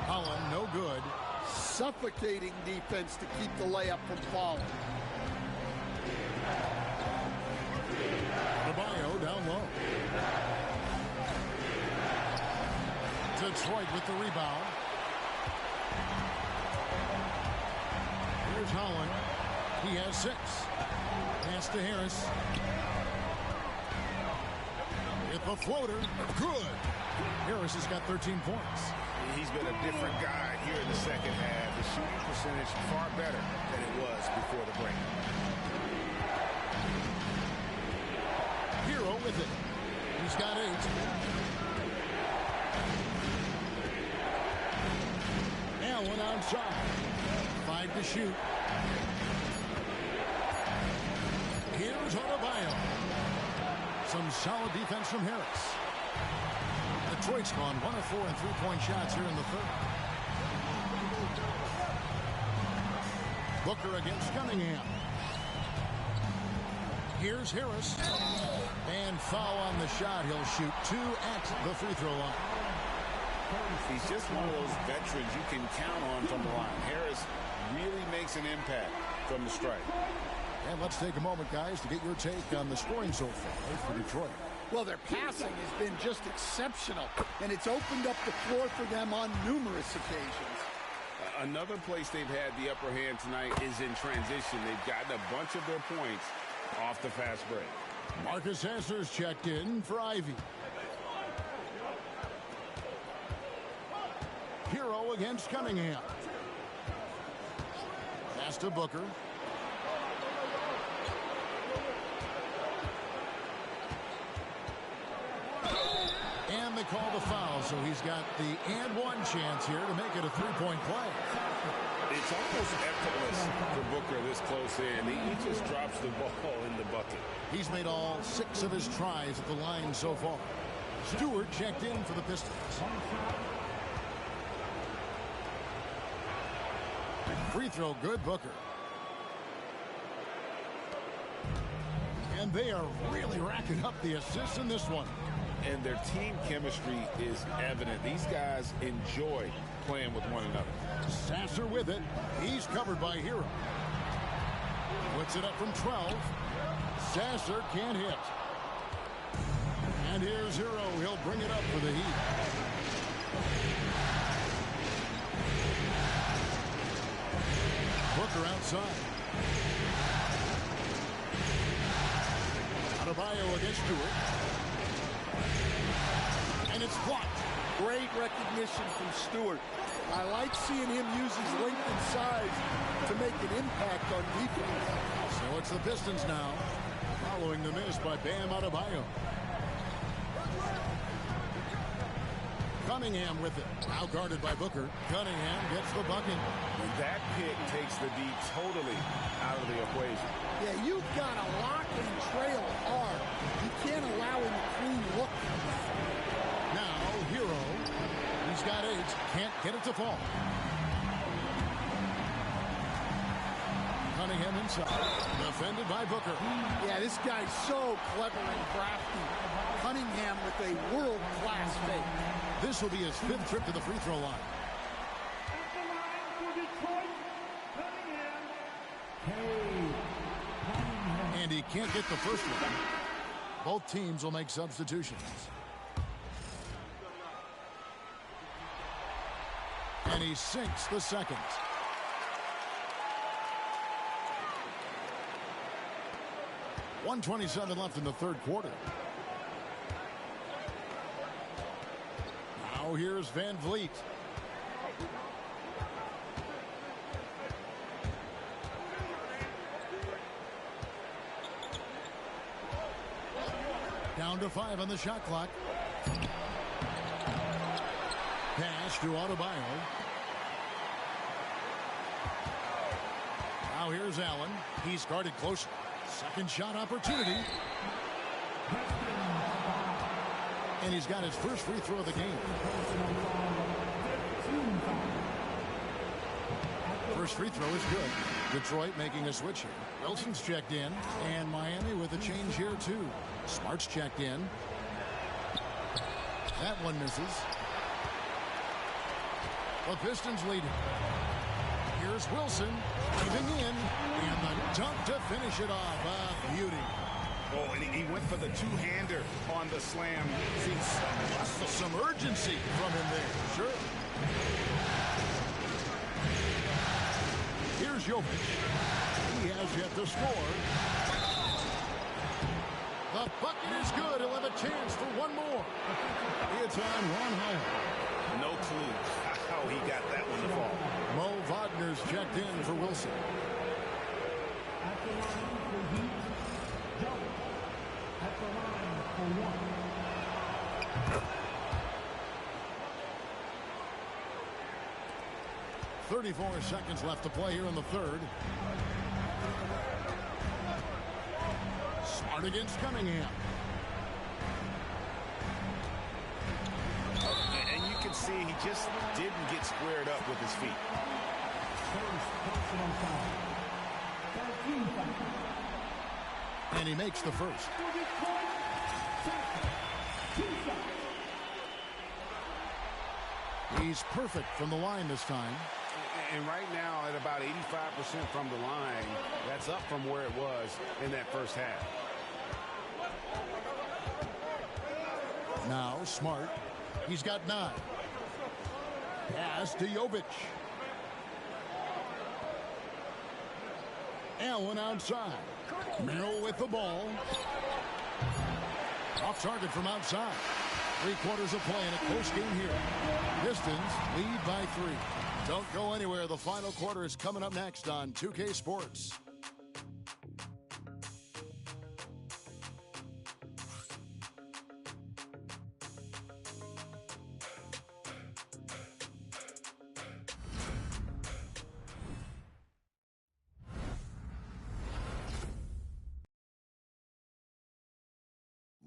Holland, no good. Suffocating defense to keep the layup from falling. Adebayo down low. Detroit with the rebound. Here's Holland. He has 6. Pass to Harris. With the floater. Good. Harris has got 13 points. He's been a different guy here in the second half. The shooting percentage far better than it was before the break. Hero with it. He's got 8. Allen outside. 5 to shoot. Here's Adebayo. Some solid defense from Harris. Detroit's gone 1 of 4 in three-point shots here in the third. Booker against Cunningham. Here's Harris. And foul on the shot. He'll shoot 2 at the free throw line. He's just one of those veterans you can count on from the line. Harris really makes an impact from the stripe. And let's take a moment, guys, to get your take on the scoring so far for Detroit. Well, their passing has been just exceptional, and it's opened up the floor for them on numerous occasions. Another place they've had the upper hand tonight is in transition. They've gotten a bunch of their points off the fast break. Marcus Hasser's checked in for Ivy. Hero against Cunningham. Pass to Booker. And they call the foul, so he's got the and one chance here to make it a three-point play. It's almost effortless for Booker this close in. He just drops the ball in the bucket. He's made all 6 of his tries at the line so far. Stewart checked in for the Pistons. Free throw good, Booker. And they are really racking up the assists in this one. And their team chemistry is evident. These guys enjoy playing with one another. Sasser with it. He's covered by Hero. Puts it up from 12. Sasser can't hit. And here's Hero. He'll bring it up for the Heat. Booker outside. Adebayo against Stewart. And it's blocked. Great recognition from Stewart. I like seeing him use his length and size to make an impact on defense. So it's the Pistons now, following the miss by Bam Adebayo. Cunningham with it. Now guarded by Booker. Cunningham gets the bucket. And that pick takes the D totally out of the equation. Yeah, you've got to lock and trail hard. You can't allow him a clean look. Now, Hero. He's got 8. Can't get it to fall. Cunningham inside. Defended by Booker. Yeah, this guy's so clever and crafty. Cunningham with a world-class fake. This will be his 5th trip to the free throw line. And he can't get the first one. Both teams will make substitutions. And he sinks the second. .127 left in the third quarter. Now here's Van Vliet. Down to 5 on the shot clock. Pass to Adebayo. Now here's Allen. He's guarded closer. Second shot opportunity. And he's got his first free throw of the game. First free throw is good. Detroit making a switch here. Wilson's checked in. And Miami with a change here too. Smart's checked in. That one misses. The Pistons leading. Here's Wilson. Diving in. And the dunk to finish it off. A beauty. Oh, and he went for the two-hander on the slam. Some urgency from him there. Sure. Here's Jovic. He has yet to score. The bucket is good. He'll have a chance for one more. It's on Ron Howard. No clue how he got that one to fall. Mo Wagner's checked in for Wilson. At the line for 1. 34 seconds left to play here in the third. Smart against Cunningham. And you can see he just didn't get squared up with his feet. And he makes the first. He's perfect from the line this time. And right now at about 85% from the line, that's up from where it was in that first half. Now Smart. He's got 9. Pass to Jovic. Allen outside. Merrill with the ball. Off target from outside. 3/4 of play in a close game here. Pistons lead by 3. Don't go anywhere. The final quarter is coming up next on 2K Sports.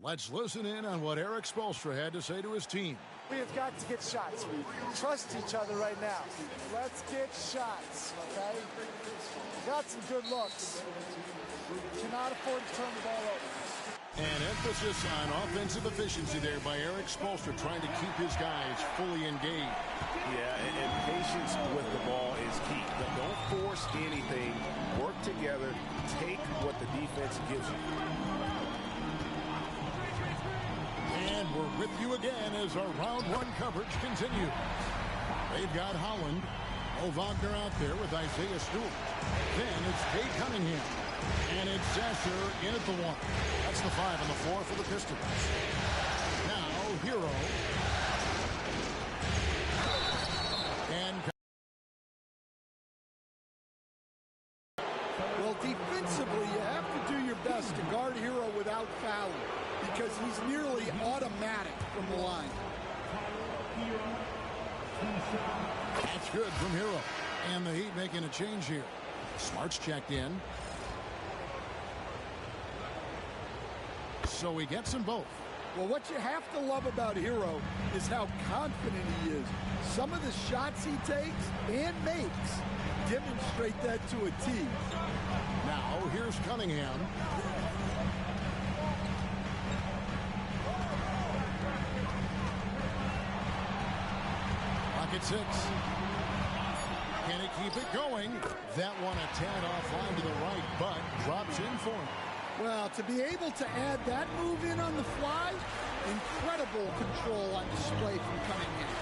Let's listen in on what Eric Spoelstra had to say to his team. We have got to get shots. Trust each other right now. Let's get shots, okay? Got some good looks. Cannot afford to turn the ball over. An emphasis on offensive efficiency there by Eric Spoelstra, trying to keep his guys fully engaged. Yeah, and patience with the ball is key. Don't force anything. Work together. Take what the defense gives you. And we're with you again as our round 1 coverage continues. They've got Holland. Mo Wagner out there with Isaiah Stewart. Then it's Cade Cunningham. And it's Sasser in at the 1. That's the 5 on the floor for the Pistons. Now, Hero. And well, defensively, you have to do your best to guard Hero without fouling, because he's nearly automatic from the line. That's good from Hero. And the Heat making a change here. Smart's checked in. So he gets them both. Well, what you have to love about Hero is how confident he is. Some of the shots he takes and makes demonstrate that to a T. Now, here's Cunningham. Pocket 6. Can he keep it going? That one a tad offline to the right, but drops in for him. Well, to be able to add that move in on the fly, incredible control on display from Cunningham.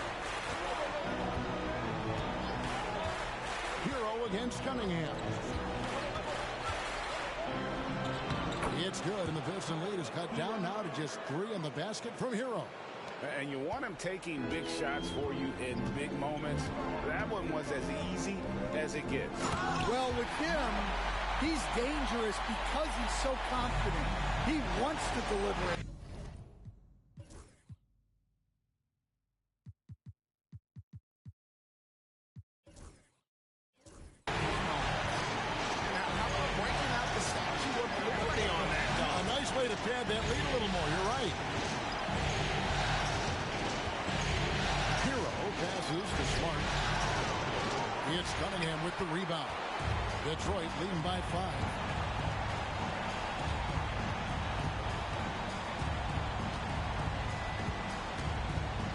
Hero against Cunningham. It's good, and the Piston lead is cut down now to just 3 in the basket from Hero. And you want him taking big shots for you in big moments. That one was as easy as it gets. Well, with him, he's dangerous because he's so confident. He wants to deliver it. Way to pad that lead a little more. You're right. Hero passes to Smart. It's Cunningham with the rebound. Detroit leading by 5.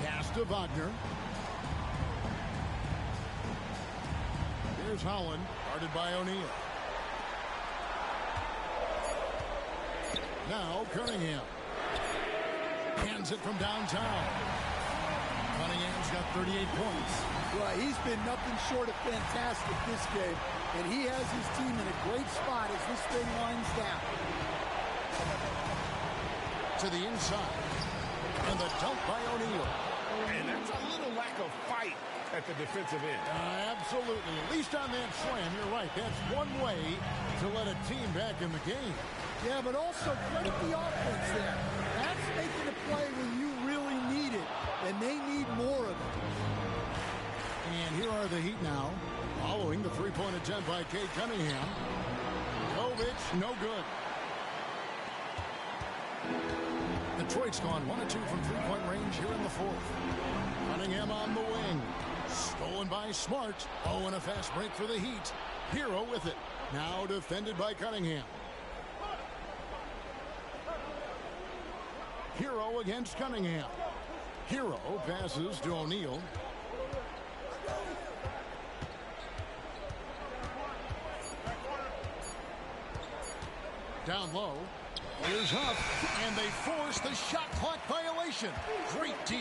Pass to Wagner. Here's Holland, guarded by O'Neal. Now Cunningham hands it from downtown. Cunningham's got 38 points. Well, he's been nothing short of fantastic this game, and he has his team in a great spot as this thing winds down. To the inside, and the dunk by O'Neal. And that's a little lack of fight at the defensive end. Absolutely. At least on that slam, you're right. That's one way to let a team back in the game. Yeah, but also credit the offense there. That's making a play when you really need it, and they need more of it. And here are the Heat now, following the three-point attempt by Cade Cunningham. Kovic, no good. Detroit's gone 1 of 2 from three-point range here in the fourth. Cunningham on the wing. Stolen by Smart. Oh, and a fast break for the Heat. Hero with it. Now defended by Cunningham. Hero against Cunningham. Hero passes to O'Neal. Down low. Here's Huff, and they force the shot clock violation. Great D.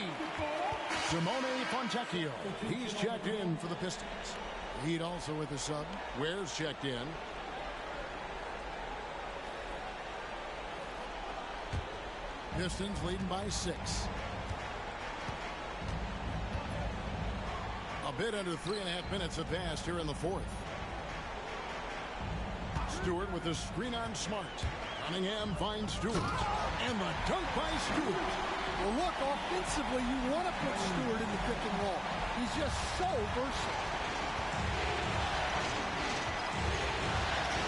Simone Fontecchio. He's checked in for the Pistons. Heat also with the sub. Ware's checked in. Pistons leading by 6. A bit under 3.5 minutes have passed here in the fourth. Stewart with the screen on Smart. Cunningham finds Stewart. And the dunk by Stewart. Well, look, offensively, you want to put Stewart in the pick and roll. He's just so versatile.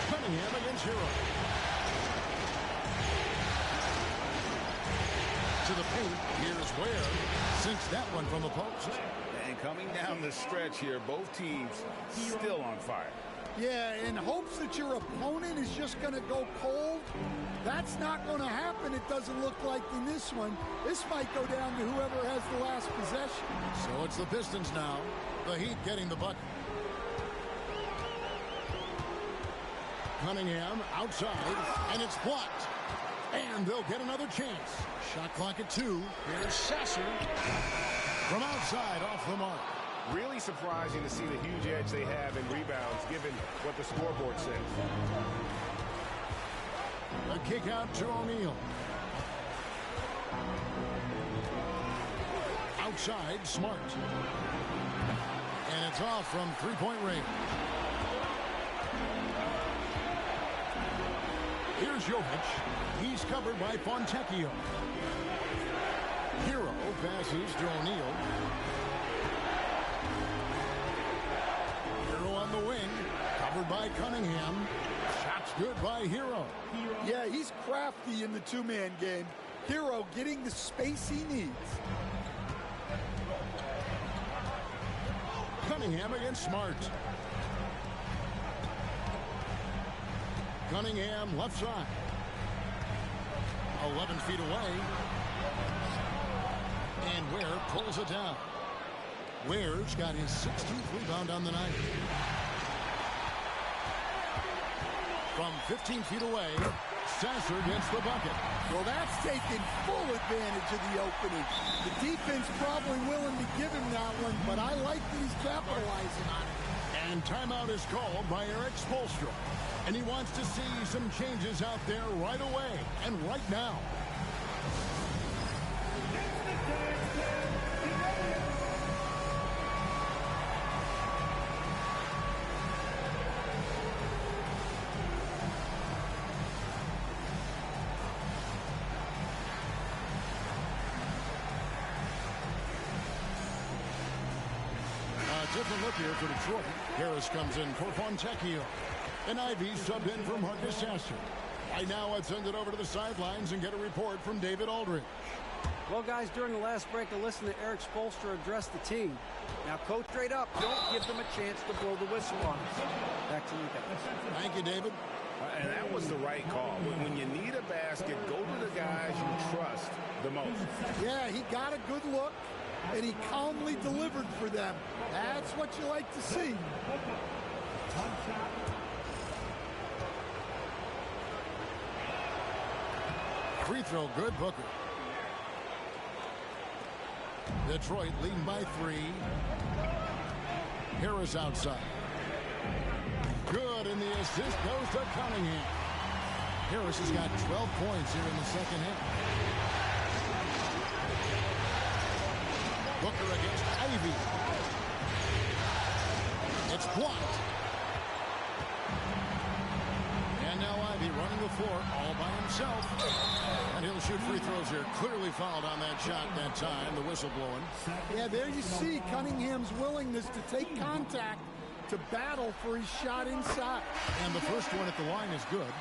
Cunningham against Hero. To the paint, here's Ware. Sinks that one from the post. And coming down the stretch here, both teams still on fire. Yeah, in hopes that your opponent is just going to go cold. That's not going to happen, it doesn't look like in this one. This might go down to whoever has the last possession. So it's the Pistons now. The Heat getting the bucket. Cunningham outside, and it's blocked. And they'll get another chance. Shot clock at 2. Here's Sasser from outside off the mark. Really surprising to see the huge edge they have in rebounds given what the scoreboard says. A kick out to O'Neal. Outside, Smart. And it's off from three-point range. Here's Jovic. He's covered by Fontecchio. Hero passes to O'Neal. Hero on the wing. Covered by Cunningham. Shot's good by Hero. Yeah, he's crafty in the two-man game. Hero getting the space he needs. Cunningham against Smart. Cunningham left side. 11 feet away. And Ware pulls it down. Ware's got his 16th rebound on the night. From 15 feet away, Sasser gets the bucket. Well, that's taking full advantage of the opening. The defense probably willing to give him that one, but I like that he's capitalizing on it. And timeout is called by Eric Spoelstra. And he wants to see some changes out there right away and right now. Different look here for Detroit. Harris comes in for Fontecchio. And Ivy subbed in for Marcus Sasser. Right now, let's send it over to the sidelines and get a report from David Aldridge. Well, guys, during the last break, I listened to Eric Spoelstra address the team. Now, coach, straight up, don't give them a chance to blow the whistle on us. Back to you guys. Thank you, David. And that was the right call. When you need a basket, go to the guys you trust the most. Yeah, he got a good look, and he calmly delivered for them. That's what you like to see. Free throw good, Booker. Detroit leading by 3. Harris outside. Good, and the assist goes to Cunningham. Harris has got 12 points here in the second half. Booker against Ivy. It's blocked. And now Ivy running the floor all by himself. And he'll shoot free throws here. Clearly fouled on that shot that time. The whistle blowing. Yeah, there you see Cunningham's willingness to take contact, to battle for his shot inside. And the first one at the line is good.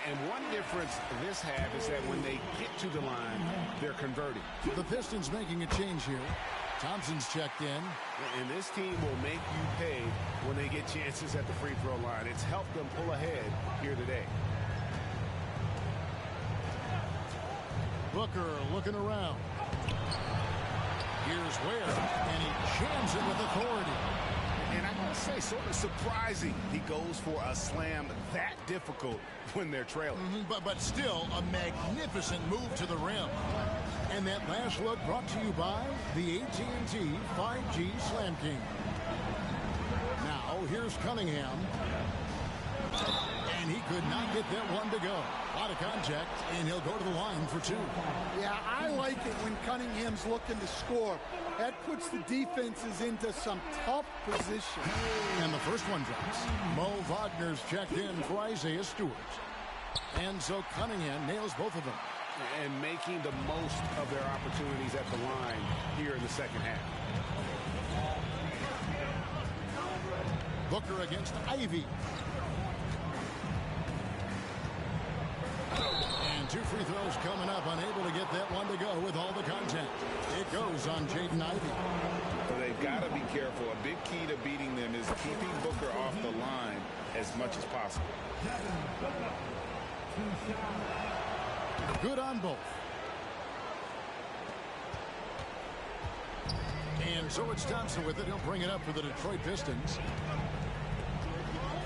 And one difference this half is that when they get to the line, they're converting. The Pistons making a change here. Thompson's checked in. And this team will make you pay when they get chances at the free throw line. It's helped them pull ahead here today. Booker looking around. Here's Ware, and he jams it with authority. And I gotta say, sort of surprising he goes for a slam that difficult when they're trailing. But still a magnificent move to the rim. And that last look brought to you by the AT&T 5G Slam King. Now here's Cunningham. And he could not get that one to go. A lot of contact, and he'll go to the line for 2. Yeah, I like it when Cunningham's looking to score. That puts the defenses into some tough position. And the first one drops. Mo Wagner's checked in for Isaiah Stewart. And so Cunningham nails both of them. And making the most of their opportunities at the line here in the second half. Booker against Ivy. And 2 free throws coming up, unable to get that one to go with all the contact. It goes on Jaden Ivey. So they've got to be careful. A big key to beating them is keeping Booker off the line as much as possible. Good on both. And so it's Thompson with it. He'll bring it up for the Detroit Pistons.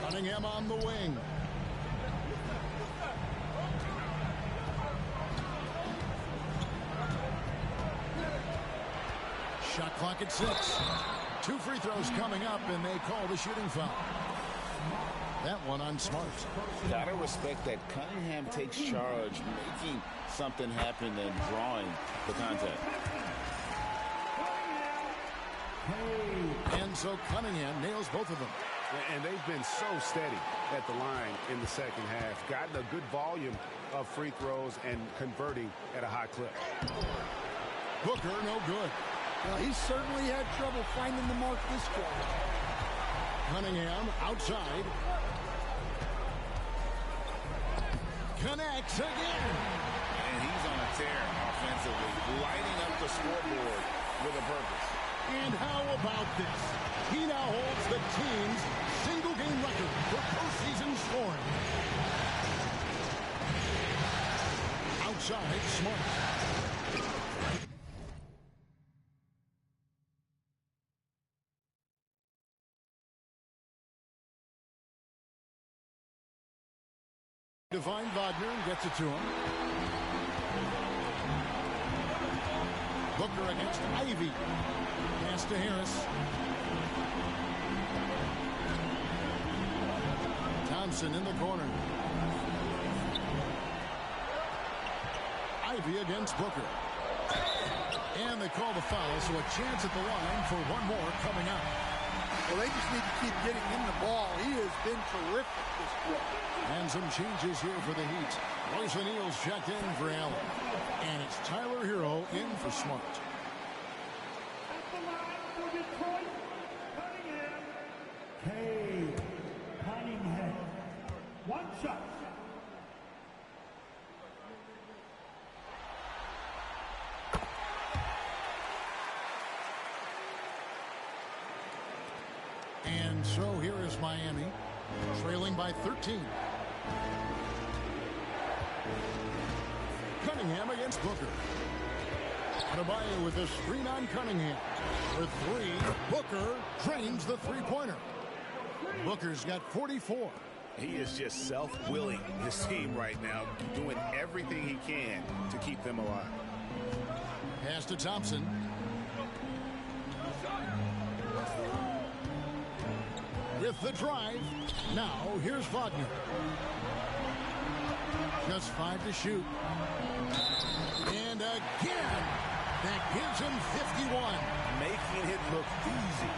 Cunningham on the wing. Shot clock at 6. 2 free throws coming up, and they call the shooting foul. That one on Smart. Gotta respect that Cunningham takes charge, making something happen and drawing the contact. And so Cunningham nails both of them. And they've been so steady at the line in the second half. Gotten a good volume of free throws and converting at a high clip. Booker, no good. Well, he certainly had trouble finding the mark this quarter. Cunningham outside. Connects again. And he's on a tear offensively, lighting up the scoreboard with a purpose. And how about this? He now holds the team's single-game record for postseason scoring. Outside, Smart. Divine Wagner gets it to him. Booker against Ivy. Pass to Harris. Thompson in the corner. Ivy against Booker. And they call the foul, so a chance at the line for one more coming out. Well, they just need to keep getting him the ball. He has been terrific this quarter. And some changes here for the Heat. Royce O'Neal's checked in for Allen. And it's Tyler Hero in for Smart. At the line for Detroit, Cunningham. Cunningham. One shot. And so here is Miami, trailing by 13. Cunningham against Booker. Adebayo with a screen on Cunningham. For three, Booker drains the three-pointer. Booker's got 44. He is just self-willing, this team right now, doing everything he can to keep them alive. Pass to Thompson. With the drive. Now, here's Wagner. Just 5 to shoot. And again, that gives him 51. Making it look easy.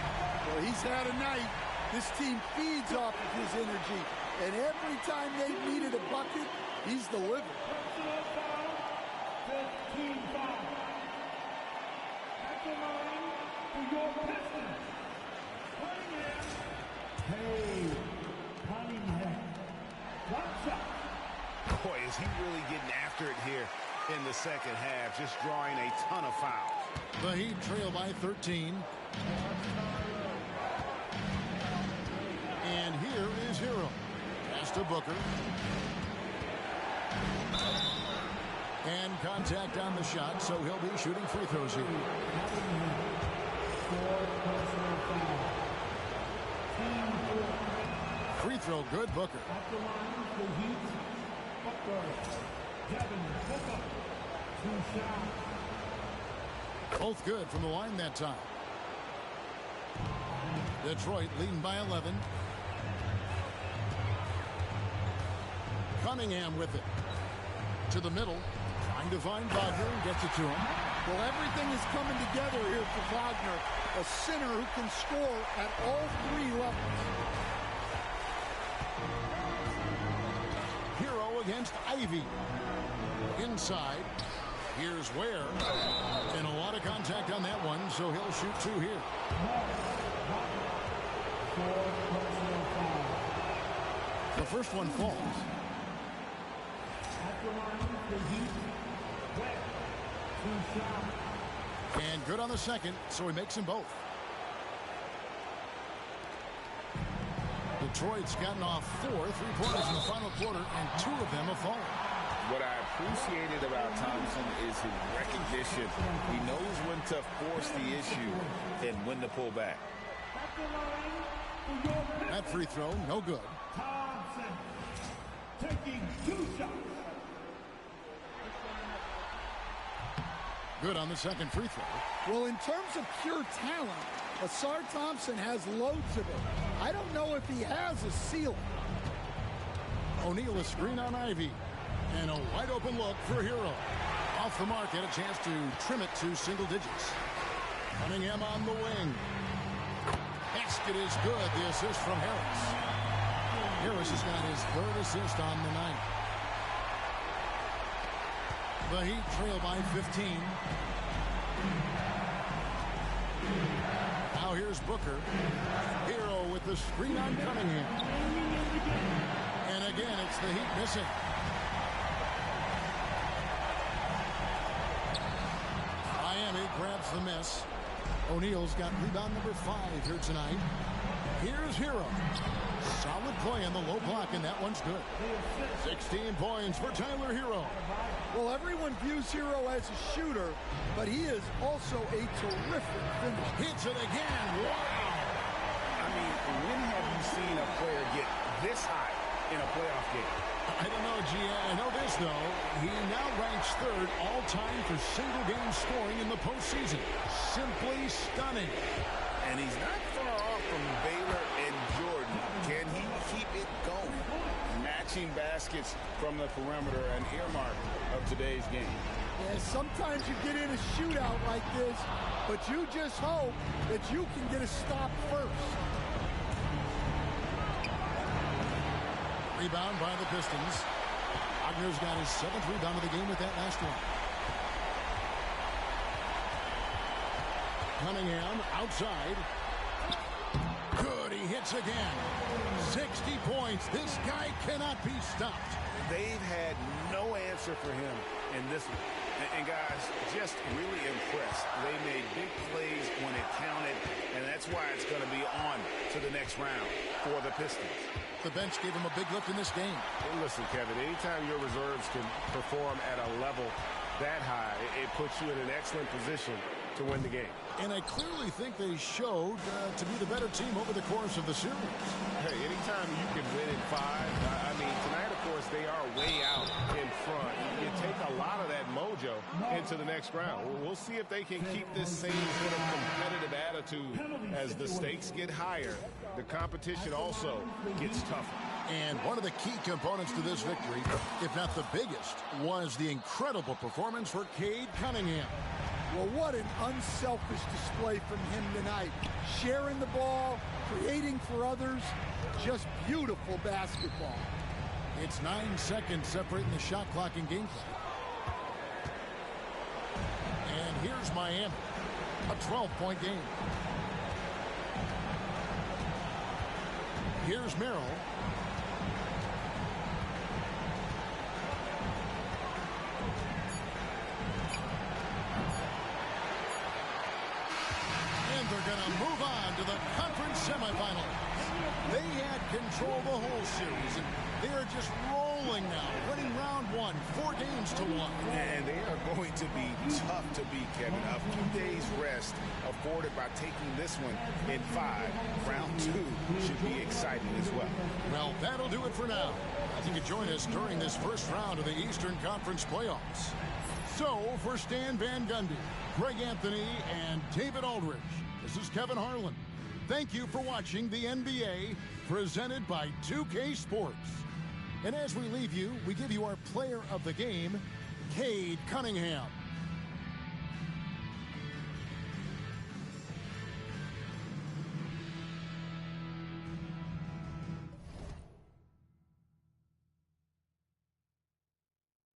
Well, he's had a night. This team feeds off of his energy. And every time they've needed a bucket, he's delivered. 15 foul. At the line for your Pistons. Cunningham. One shot. Boy, is he really getting after it here in the second half, just drawing a ton of fouls. The Heat trail by 13. And here is Hero. Pass to Booker. And contact on the shot, so he'll be shooting free throws here. Free throw good, Booker. At the line for Heat, Booker. Devin Booker. 2 shots. Both good from the line that time. Detroit leading by 11. Cunningham with it. To the middle. Trying to find Wagner and gets it to him. Well, everything is coming together here for Wagner. A center who can score at all 3 levels. Hero against Ivy. Inside. Here's Ware. And a lot of contact on that one, so he'll shoot 2 here. The first one falls. And good on the second, so he makes them both. Detroit's gotten off 4 3-pointers in the final quarter, and 2 of them have fallen. What I appreciated about Thompson is his recognition. He knows when to force the issue and when to pull back. That free throw, no good. Thompson taking 2 shots. Good on the second free throw. Well, in terms of pure talent, Ausar Thompson has loads of it. I don't know if he has a ceiling. O'Neal a screen on Ivy. And a wide open look for Hero. Off the mark, had a chance to trim it to single digits. Cunningham on the wing. Basket is good. The assist from Harris. Harris has got his 3rd assist on the night. The Heat trail by 15. Here's Booker. Hero with the screen on Cunningham. And again, it's the Heat missing. Miami grabs the miss. O'Neal's got rebound number 5 here tonight. Here's Hero. Solid play on the low block, and that one's good. 16 points for Tyler Hero. Well, everyone views Hero as a shooter, but he is also a terrific finisher. Hits it again. Wow. I mean, when have you seen a player get this high in a playoff game? I don't know, G. I know this, though. He now ranks 3rd all-time for single-game scoring in the postseason. Simply stunning. And he's not far off from Baylor and Jordan. Can he keep it going? Matching baskets from the perimeter, an earmark of today's game. Yeah, sometimes you get in a shootout like this, but you just hope that you can get a stop first. Rebound by the Pistons. Wagner's got his 7th rebound of the game with that last one. Cunningham outside. Good, he hits again. 60 points. This guy cannot be stopped. They've had no answer for him in this one. And guys, just really impressed. They made big plays when it counted, and that's why it's going to be on to the next round for the Pistons. The bench gave him a big lift in this game. Well, listen, Kevin, anytime your reserves can perform at a level that high, it puts you in an excellent position to win the game. And I clearly think they showed to be the better team over the course of the series. Hey, anytime you can win in 5, I mean, tonight, of course, they are way out in front. You take a lot of that mojo into the next round. We'll see if they can keep this same sort of competitive attitude as the stakes get higher. The competition also gets tougher. And one of the key components to this victory, if not the biggest, was the incredible performance for Cade Cunningham. Well, what an unselfish display from him tonight. Sharing the ball, creating for others, just beautiful basketball. It's 9 seconds separating the shot clock and gameplay. And here's Miami, a 12-point game. Here's Merrill. And they're going to move on to the conference semifinals. They had control the whole series, and they are just rolling now, winning round 1, 4 games to 1. And they are going to be tough to beat, Kevin. A few days rest afforded by taking this one in 5. Round 2 should be exciting as well. Well, that'll do it for now. You can join us during this first round of the Eastern Conference playoffs. So, for Stan Van Gundy, Greg Anthony, and David Aldridge, this is Kevin Harlan. Thank you for watching the NBA, presented by 2K Sports. And as we leave you, we give you our player of the game, Cade Cunningham.